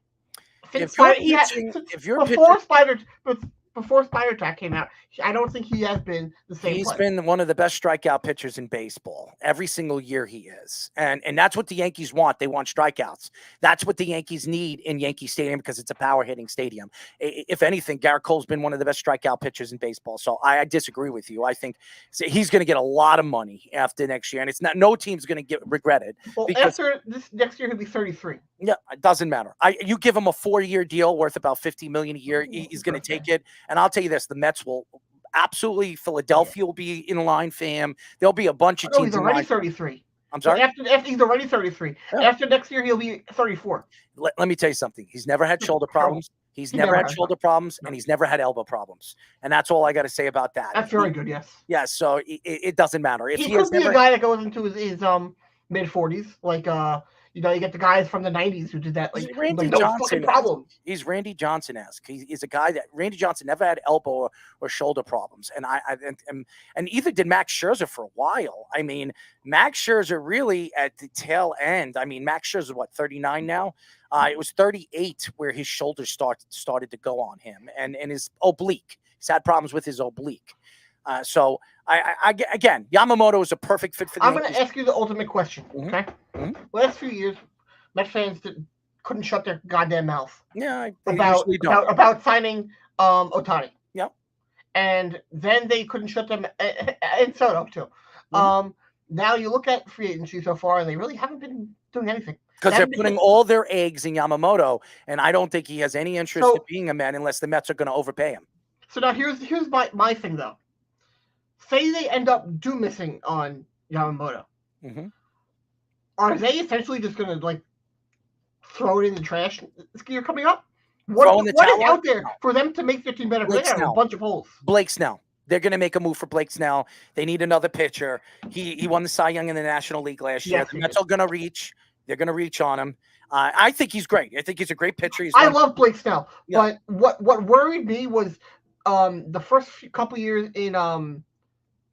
before Spider Tack came out, I don't think he has been the same. He's been one of the best strikeout pitchers in baseball. Every single year he is. And that's what the Yankees want. They want strikeouts. That's what the Yankees need in Yankee Stadium because it's a power hitting stadium. If anything, Garrett Cole's been one of the best strikeout pitchers in baseball. So I disagree with you. I think he's going to get a lot of money after next year. And it's no team's going to get regretted. Well, after this next year, he'll be 33. Yeah, it doesn't matter. You give him a 4-year deal worth about $50 million a year. He's going to take it. And I'll tell you this, the Mets will absolutely, Philadelphia will be in line for him. There'll be a bunch of teams. He's already 33. I'm sorry? After he's already 33. Yeah. After next year, he'll be 34. Let me tell you something. He's never had shoulder problems. He's never had shoulder problems, and he's never had elbow problems. And that's all I got to say about that. That's very good, yes. Yeah, so it doesn't matter. If he could be a guy that goes into his mid-40s, like you get the guys from the 90s who did that. Like, Randy Johnson. He's Randy Johnson-esque. He's a guy that Randy Johnson never had elbow or shoulder problems. And either did Max Scherzer for a while. I mean, Max Scherzer really at the tail end. I mean, Max Scherzer, 39 now? It was 38 where his shoulders started to go on him and his oblique. He's had problems with his oblique. So again, Yamamoto is a perfect fit for the Yankees. I'm going to ask you the ultimate question, okay? Mm-hmm. Last few years, Mets fans couldn't shut their goddamn mouth. Yeah, about signing Ohtani. Yep. And then they couldn't shut them and Soto too. Mm-hmm. Now you look at free agency so far, and they really haven't been doing anything. Because they're putting all their eggs in Yamamoto, and I don't think he has any interest in being a man unless the Mets are going to overpay him. So now here's my thing, though. Say they end up missing on Yamamoto. Mm-hmm. Are they essentially just going to throw it in the trash this year coming up? What is out there for them to make their team better? They have a bunch of holes. Blake Snell. They're going to make a move for Blake Snell. They need another pitcher. He won the Cy Young in the National League last year. The Mets are going to reach. They're going to reach on him. I think he's great. I think he's a great pitcher. I love Blake Snell. Yeah. But what worried me was the first couple years in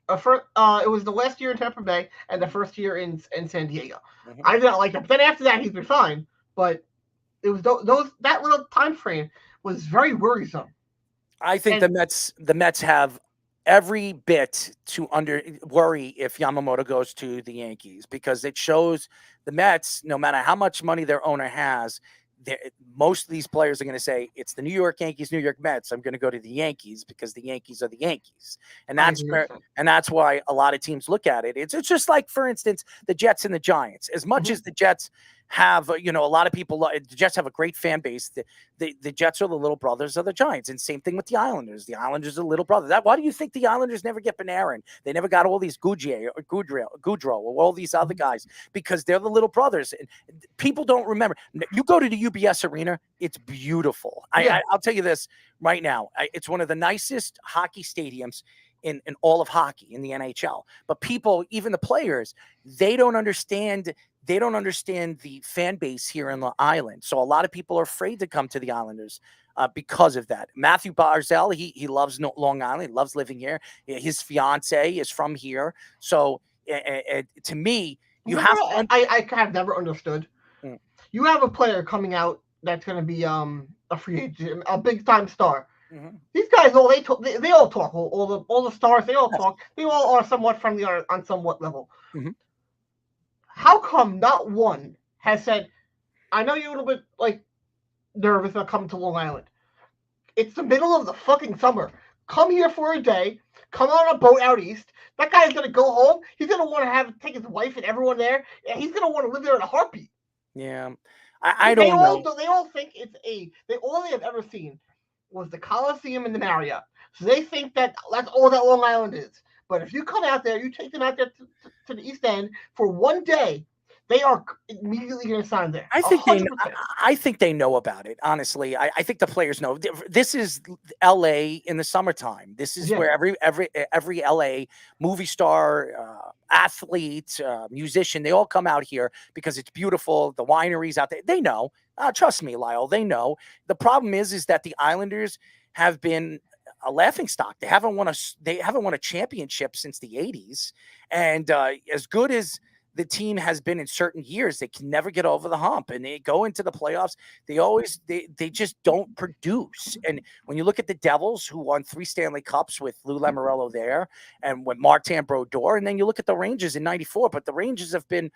it was the last year in Tampa Bay and the first year in San Diego. Mm-hmm. I did not like him. But then after that, he's been fine. But it was that little time frame was very worrisome. I think the Mets have every bit to worry if Yamamoto goes to the Yankees because it shows the Mets, no matter how much money their owner has, most of these players are going to say, it's the New York Yankees, New York Mets. I'm going to go to the Yankees because the Yankees are the Yankees. And that's why a lot of teams look at it. It's just like, for instance, the Jets and the Giants. As much as the Jets have, a lot of people, the Jets have a great fan base. The Jets are the little brothers of the Giants. And same thing with the Islanders. The Islanders are the little brother. Why do you think the Islanders never get Panarin? They never got all these Goudreau or all these other guys because they're the little brothers. And people don't remember. You go to the UBS Arena, it's beautiful. Yeah. I'll tell you this right now. It's one of the nicest hockey stadiums in all of hockey in the NHL. But people, even the players, they don't understand the fan base here in the island. So a lot of people are afraid to come to the Islanders because of that. Matthew Barzal, he loves Long Island. He loves living here. His fiance is from here. So to me, I have never understood. You have a player coming out that's going to be a free agent, a big time star. Mm-hmm. These guys, they all talk. All the stars, they all talk. They all are somewhat friendly on somewhat level. Mm-hmm. How come not one has said, I know you're a little bit nervous about coming to Long Island. It's the middle of the fucking summer. Come here for a day. Come on a boat out east. That guy's going to go home. He's going to want to take his wife and everyone there. And he's going to want to live there in a heartbeat. Yeah. I don't know. They all think all they have ever seen was the Coliseum and the Marriott. So they think that's all that Long Island is. But if you come out there, you take them out there to the East End for one day, they are immediately going to sign there. I think they know about it. Honestly, I think the players know. This is L.A. in the summertime. This is where every L.A. movie star, athlete, musician, they all come out here because it's beautiful. The wineries out there, they know. Trust me, Lyle, they know. The problem is that the Islanders have been a laughingstock. They haven't won a championship since the 80s, and as good as the team has been in certain years, they can never get over the hump, and they go into the playoffs. They just don't produce. And when you look at the Devils, who won 3 Stanley Cups with Lou Lamoriello there, and with Martin Brodeur, and then you look at the Rangers in '94, but the Rangers have been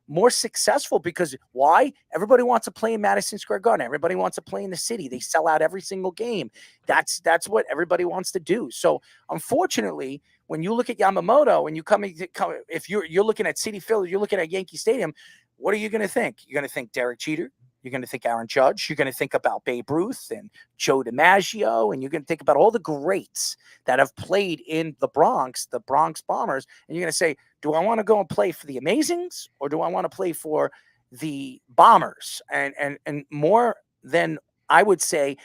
more successful because why? Everybody wants to play in Madison Square Garden. Everybody wants to play in the city. They sell out every single game. That's what everybody wants to do. So unfortunately, when you look at Yamamoto and you if you're looking at Citi Field, you're looking at Yankee Stadium, what are you going to think? You're going to think Derek Jeter. You're going to think Aaron Judge. You're going to think about Babe Ruth and Joe DiMaggio, and you're going to think about all the greats that have played in the Bronx Bombers, and you're going to say, do I want to go and play for the Amazings, or do I want to play for the Bombers? And more than I would say,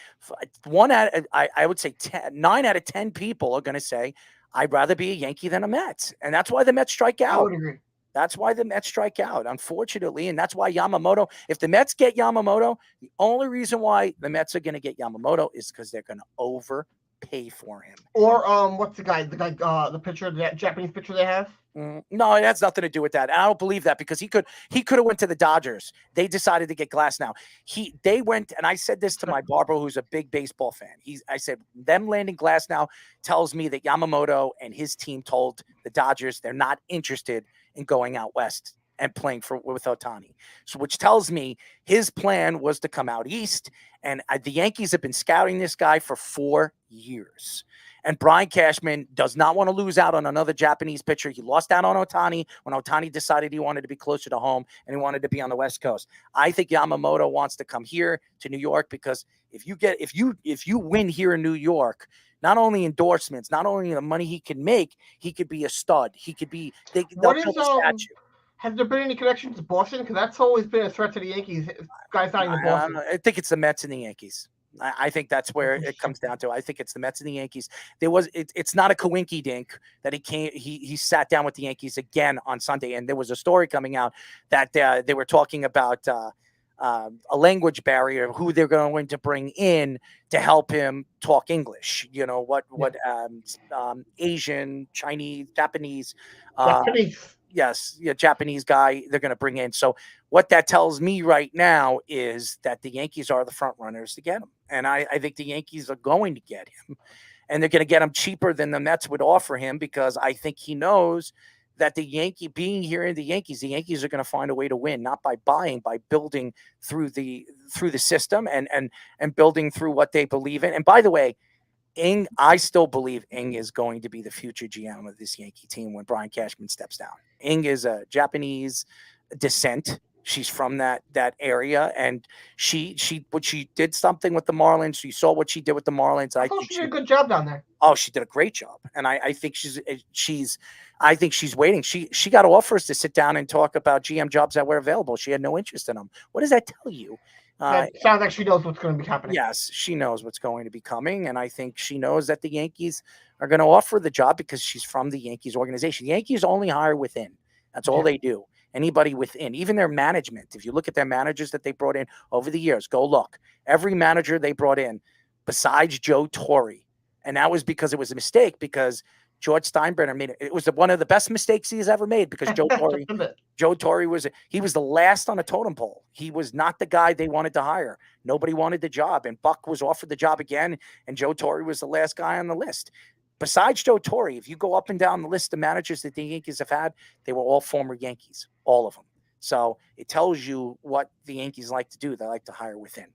9 out of 10 people are going to say, I'd rather be a Yankee than a Met, and that's why the Mets strike out. I would agree. That's why the Mets strike out, unfortunately, and that's why Yamamoto. If the Mets get Yamamoto, the only reason why the Mets are going to get Yamamoto is because they're going to overpay for him. Or what's the guy? The pitcher, the Japanese pitcher they have. No, it has nothing to do with that. And I don't believe that because he could have went to the Dodgers. They decided to get Glasnow. They went, and I said this to my barber, who's a big baseball fan. I said them landing Glasnow tells me that Yamamoto and his team told the Dodgers they're not interested in going out west and playing with Ohtani. So, which tells me his plan was to come out east. And the Yankees have been scouting this guy for 4 years. And Brian Cashman does not want to lose out on another Japanese pitcher. He lost out on Ohtani when Ohtani decided he wanted to be closer to home and he wanted to be on the West Coast. I think Yamamoto wants to come here to New York because if you win here in New York, not only endorsements, not only the money he can make, he could be a stud. He could be. Has there been any connection to Boston? Because that's always been a threat to the Yankees. Guys signing to Boston. I think it's the Mets and the Yankees. I think that's where it comes down to. I think it's the Mets and the Yankees. It's not a coinky dink that he sat down with the Yankees again on Sunday. And there was a story coming out that they were talking about a language barrier, who they're going to bring in to help him talk English. You know, Asian, Chinese, Japanese. Japanese guy they're going to bring in. So what that tells me right now is that the Yankees are the front runners to get him. And I think the Yankees are going to get him. And they're going to get him cheaper than the Mets would offer him because I think he knows that being here in the Yankees are going to find a way to win, not by buying, by building through the system and building through what they believe in. And by the way, I still believe Ing is going to be the future GM of this Yankee team when Brian Cashman steps down. Ing is a Japanese descent. She's from that area, and she did something with the Marlins. You saw what she did with the Marlins. I think she did a good job down there. Oh, she did a great job, and I think she's waiting. She got offers to sit down and talk about GM jobs that were available. She had no interest in them. What does that tell you? It sounds like she knows what's going to be happening. Yes, she knows what's going to be coming, and I think she knows that the Yankees are going to offer the job because she's from the Yankees organization. The Yankees only hire within. That's all they do. Anybody within, even their management. If you look at their managers that they brought in over the years, go look. Every manager they brought in, besides Joe Torre, and that was because it was a mistake because George Steinbrenner made it. It was one of the best mistakes he has ever made because Joe Torre was the last on a totem pole. He was not the guy they wanted to hire. Nobody wanted the job, and Buck was offered the job again, and Joe Torre was the last guy on the list. Besides Joe Torre, if you go up and down the list of managers that the Yankees have had, they were all former Yankees, all of them. So it tells you what the Yankees like to do. They like to hire within.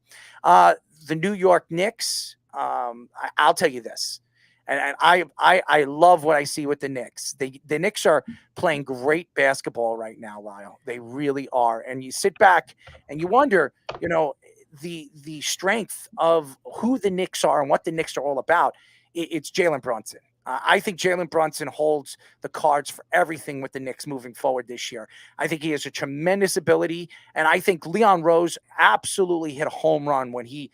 The New York Knicks, I'll tell you this. And I love what I see with the Knicks. The Knicks are playing great basketball right now, Lyle. They really are. And you sit back and you wonder, the strength of who the Knicks are and what the Knicks are all about. It's Jalen Brunson. I think Jalen Brunson holds the cards for everything with the Knicks moving forward this year. I think he has a tremendous ability, and I think Leon Rose absolutely hit a home run when he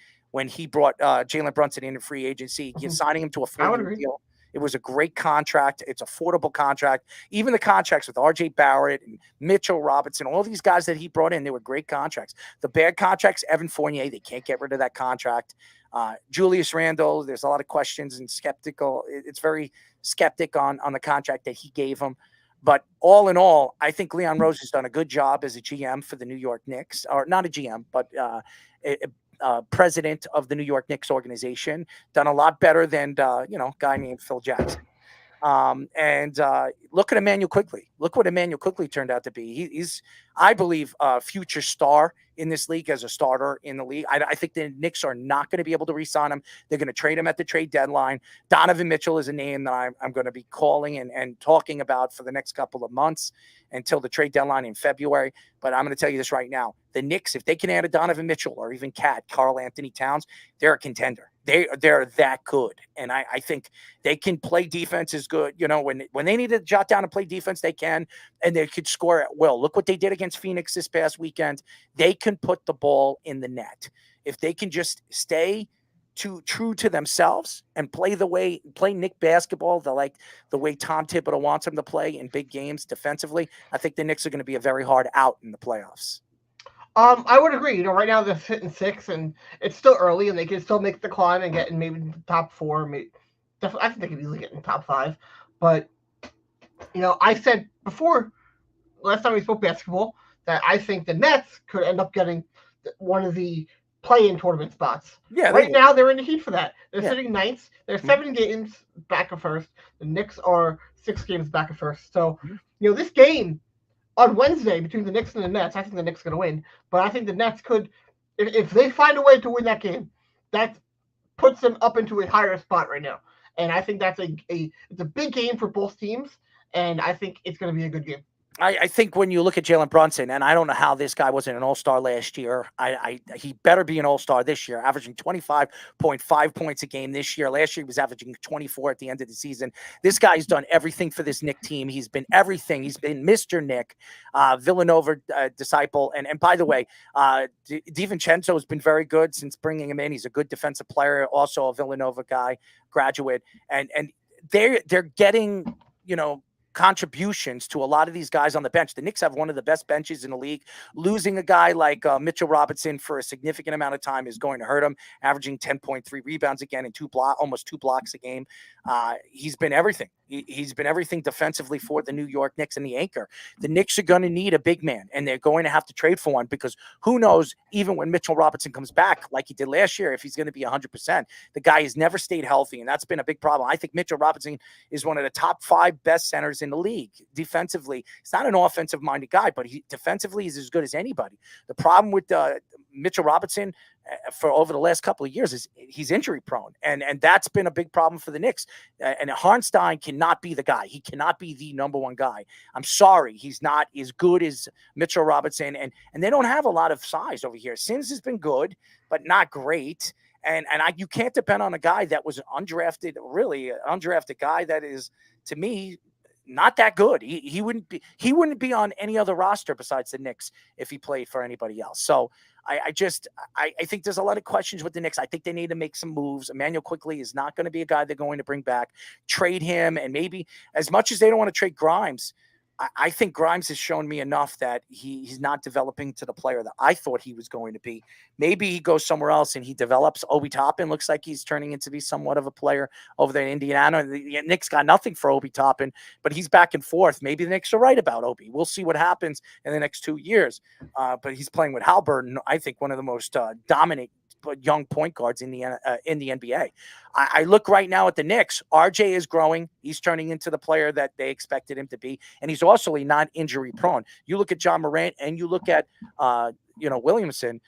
brought Jalen Brunson in free agency, signing him to a 4-year deal. It was a great contract. It's affordable contract. Even the contracts with R.J. Barrett and Mitchell Robinson, all these guys that he brought in, they were great contracts. The bad contracts, Evan Fournier, they can't get rid of that contract. Julius Randle, there's a lot of questions and skeptical. It's very skeptic on the contract that he gave him. But all in all, I think Leon Rose has done a good job as a GM for the New York Knicks, or not a GM, but president of the New York Knicks organization, done a lot better than, a guy named Phil Jackson. And look at Emmanuel Quickley. Look what Emmanuel Quickley turned out to be. He's, I believe, a future star in this league as a starter in the league. I think the Knicks are not going to be able to re-sign him. They're going to trade him at the trade deadline. Donovan Mitchell is a name that I'm going to be calling and talking about for the next couple of months until the trade deadline in February. But I'm going to tell you this right now. The Knicks, if they can add a Donovan Mitchell or even Karl Anthony Towns, they're a contender. They're that good. And I think they can play defense as good. When they need to jot down and play defense, they can, and they could score at will. Look what they did against Phoenix this past weekend. They can put the ball in the net. If they can just stay true to themselves and play Knick basketball, the way Tom Thibodeau wants them to play in big games defensively, I think the Knicks are going to be a very hard out in the playoffs. I would agree. Right now they're sitting 6, and it's still early, and they can still make the climb and get in maybe the top 4. Maybe, definitely, I think they could easily get in the top 5. But I said before last time we spoke basketball that I think the Nets could end up getting one of the play-in tournament spots. Yeah. Right now they're in the heat for that. They're sitting 9th. They're 7 games back of first. The Knicks are 6 games back of first. So this game on Wednesday between the Knicks and the Nets, I think the Knicks are going to win. But I think the Nets could, if they find a way to win that game, that puts them up into a higher spot right now. And I think that's it's a big game for both teams, and I think it's going to be a good game. I think when you look at Jalen Brunson, and I don't know how this guy wasn't an all-star last year. He better be an all-star this year, averaging 25.5 points a game this year. Last year, he was averaging 24 at the end of the season. This guy's done everything for this Knick team. He's been everything. He's been Mr. Knick, Villanova disciple. And by the way, DiVincenzo has been very good since bringing him in. He's a good defensive player, also a Villanova guy, graduate. And they're getting, contributions to a lot of these guys on the bench. The Knicks have one of the best benches in the league. Losing a guy like Mitchell Robinson for a significant amount of time is going to hurt him, averaging 10.3 rebounds again and almost 2 blocks a game. He's been everything. He's been everything defensively for the New York Knicks and the anchor. The Knicks are going to need a big man, and they're going to have to trade for one because who knows, even when Mitchell Robinson comes back like he did last year, if he's going to be 100%. The guy has never stayed healthy, and that's been a big problem. I think Mitchell Robinson is one of the top 5 best centers in the league defensively. He's not an offensive-minded guy, but defensively he's as good as anybody. The problem with Mitchell Robinson for over the last couple of years is he's injury prone, and that's been a big problem for the Knicks. And Hartenstein cannot be the guy. He cannot be the number one guy. I'm sorry, he's not as good as Mitchell Robinson, and they don't have a lot of size over here. Sims has been good, but not great. And you can't depend on a guy that was an undrafted guy that is, to me, not that good. He wouldn't be on any other roster besides the Knicks if he played for anybody else. So I think there's a lot of questions with the Knicks. I think they need to make some moves. Emmanuel Quickley is not going to be a guy they're going to bring back. Trade him, and maybe as much as they don't want to trade Grimes, I think Grimes has shown me enough that he's not developing to the player that I thought he was going to be. Maybe he goes somewhere else and he develops. Obi Toppin looks like he's turning into be somewhat of a player over there in Indiana. The Knicks got nothing for Obi Toppin, but he's back and forth. Maybe the Knicks are right about Obi. We'll see what happens in the next 2 years. But he's playing with Halliburton, I think one of the most dominant young point guards in the NBA. I look right now at the Knicks. RJ is growing. He's turning into the player that they expected him to be, and he's also not injury prone. You look at John Morant and you look at Williamson.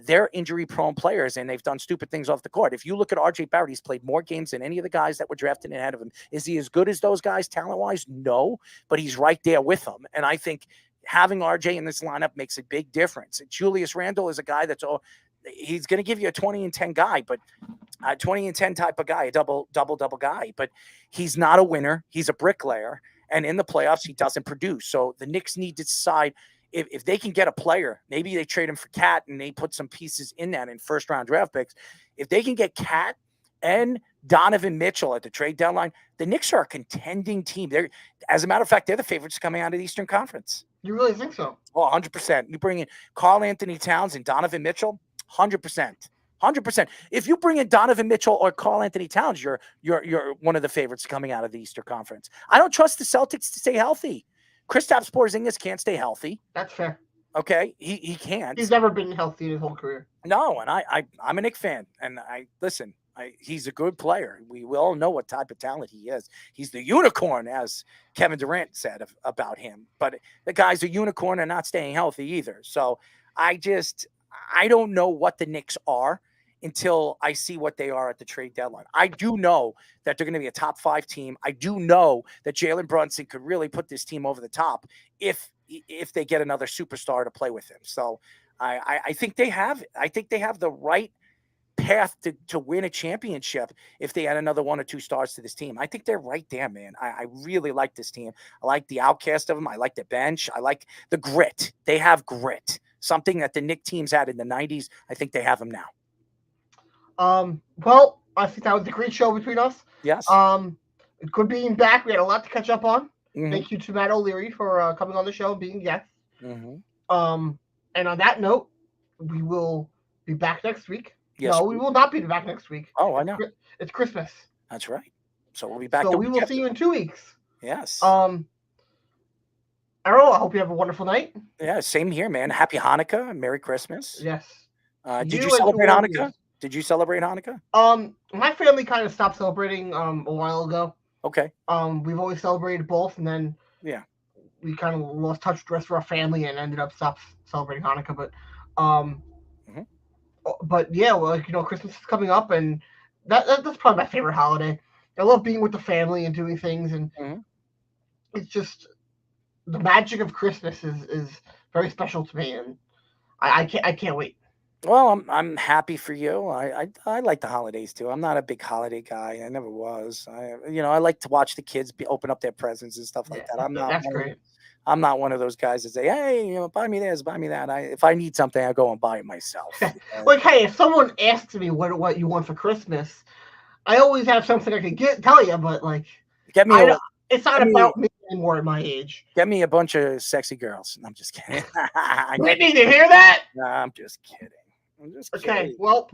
They're injury prone players, and they've done stupid things off the court. If you look at RJ Barrett, he's played more games than any of the guys that were drafted ahead of him. Is he as good as those guys talent wise? No, but he's right there with them, and I think having RJ in this lineup makes a big difference. Julius Randle is a guy that's he's going to give you a 20 and 10 guy, but 20 and 10 type of guy, a double guy, but he's not a winner. He's a bricklayer. And in the playoffs, he doesn't produce. So the Knicks need to decide if they can get a player. Maybe they trade him for Cat and they put some pieces in that in first round draft picks. If they can get Cat and Donovan Mitchell at the trade deadline, the Knicks are a contending team. As a matter of fact, they're the favorites coming out of the Eastern Conference. You really think so? Oh, 100%. You bring in Karl Anthony Towns and Donovan Mitchell, 100%. 100%. If you bring in Donovan Mitchell or Karl Anthony Towns, you're one of the favorites coming out of the Eastern Conference. I don't trust the Celtics to stay healthy. Kristaps Porzingis can't stay healthy. That's fair. Okay, he can't. He's never been healthy in his whole career. No, and I'm a Knicks fan, and he's a good player. We all know what type of talent he is. He's the unicorn, as Kevin Durant said about him. But the guy's a unicorn and not staying healthy either. So I don't know what the Knicks are until I see what they are at the trade deadline. I do know that they're going to be a top 5 team. I do know that Jalen Brunson could really put this team over the top if they get another superstar to play with him. So I think they have the right path to win a championship if they add another 1 or 2 stars to this team. I think they're right there, man. I really like this team. I like the outcast of them. I like the bench. I like the grit. They have grit. Something that the Knicks teams had in the 90s. I think they have them now. Well, I think that was a great show between us. Yes. Good being back. We had a lot to catch up on. Mm-hmm. Thank you to Matt O'Leary for coming on the show and being a guest. Mm-hmm. And on that note, we will be back next week. Yes, no, we will not be back next week. Oh, I know. It's Christmas. That's right. So we'll be back. So we will see you in 2 weeks. Yes. Errol, I hope you have a wonderful night. Yeah, same here, man. Happy Hanukkah. Merry Christmas. Yes. Did you celebrate Hanukkah? Did you celebrate Hanukkah? My family kind of stopped celebrating a while ago. Okay. We've always celebrated both, and then we kind of lost touch with the rest of our family and ended up stopped celebrating Hanukkah. But yeah, well, Christmas is coming up, and that's probably my favorite holiday. I love being with the family and doing things, and it's just the magic of Christmas is very special to me, and I can't wait. Well, I'm happy for you. I like the holidays too. I'm not a big holiday guy. I never was. I like to watch the kids open up their presents and stuff like that. That's great. I'm not one of those guys that say, "Hey, buy me this, buy me that." If I need something, I go and buy it myself. Like, hey, if someone asks me what you want for Christmas, I always have something I could tell you. But like, it's not about me anymore at my age. Get me a bunch of sexy girls. I'm just kidding. Did you hear that? Nah, I'm just kidding. Okay, well,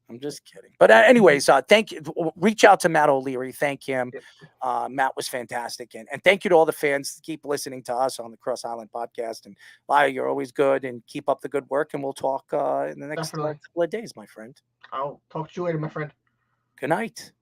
I'm just kidding. But anyways, thank you. Reach out to Matt O'Leary. Thank him. Matt was fantastic. And thank you to all the fans. Keep listening to us on the Cross Island podcast. And Lyle, you're always good. And keep up the good work. And we'll talk in the next couple of days, my friend. I'll talk to you later, my friend. Good night.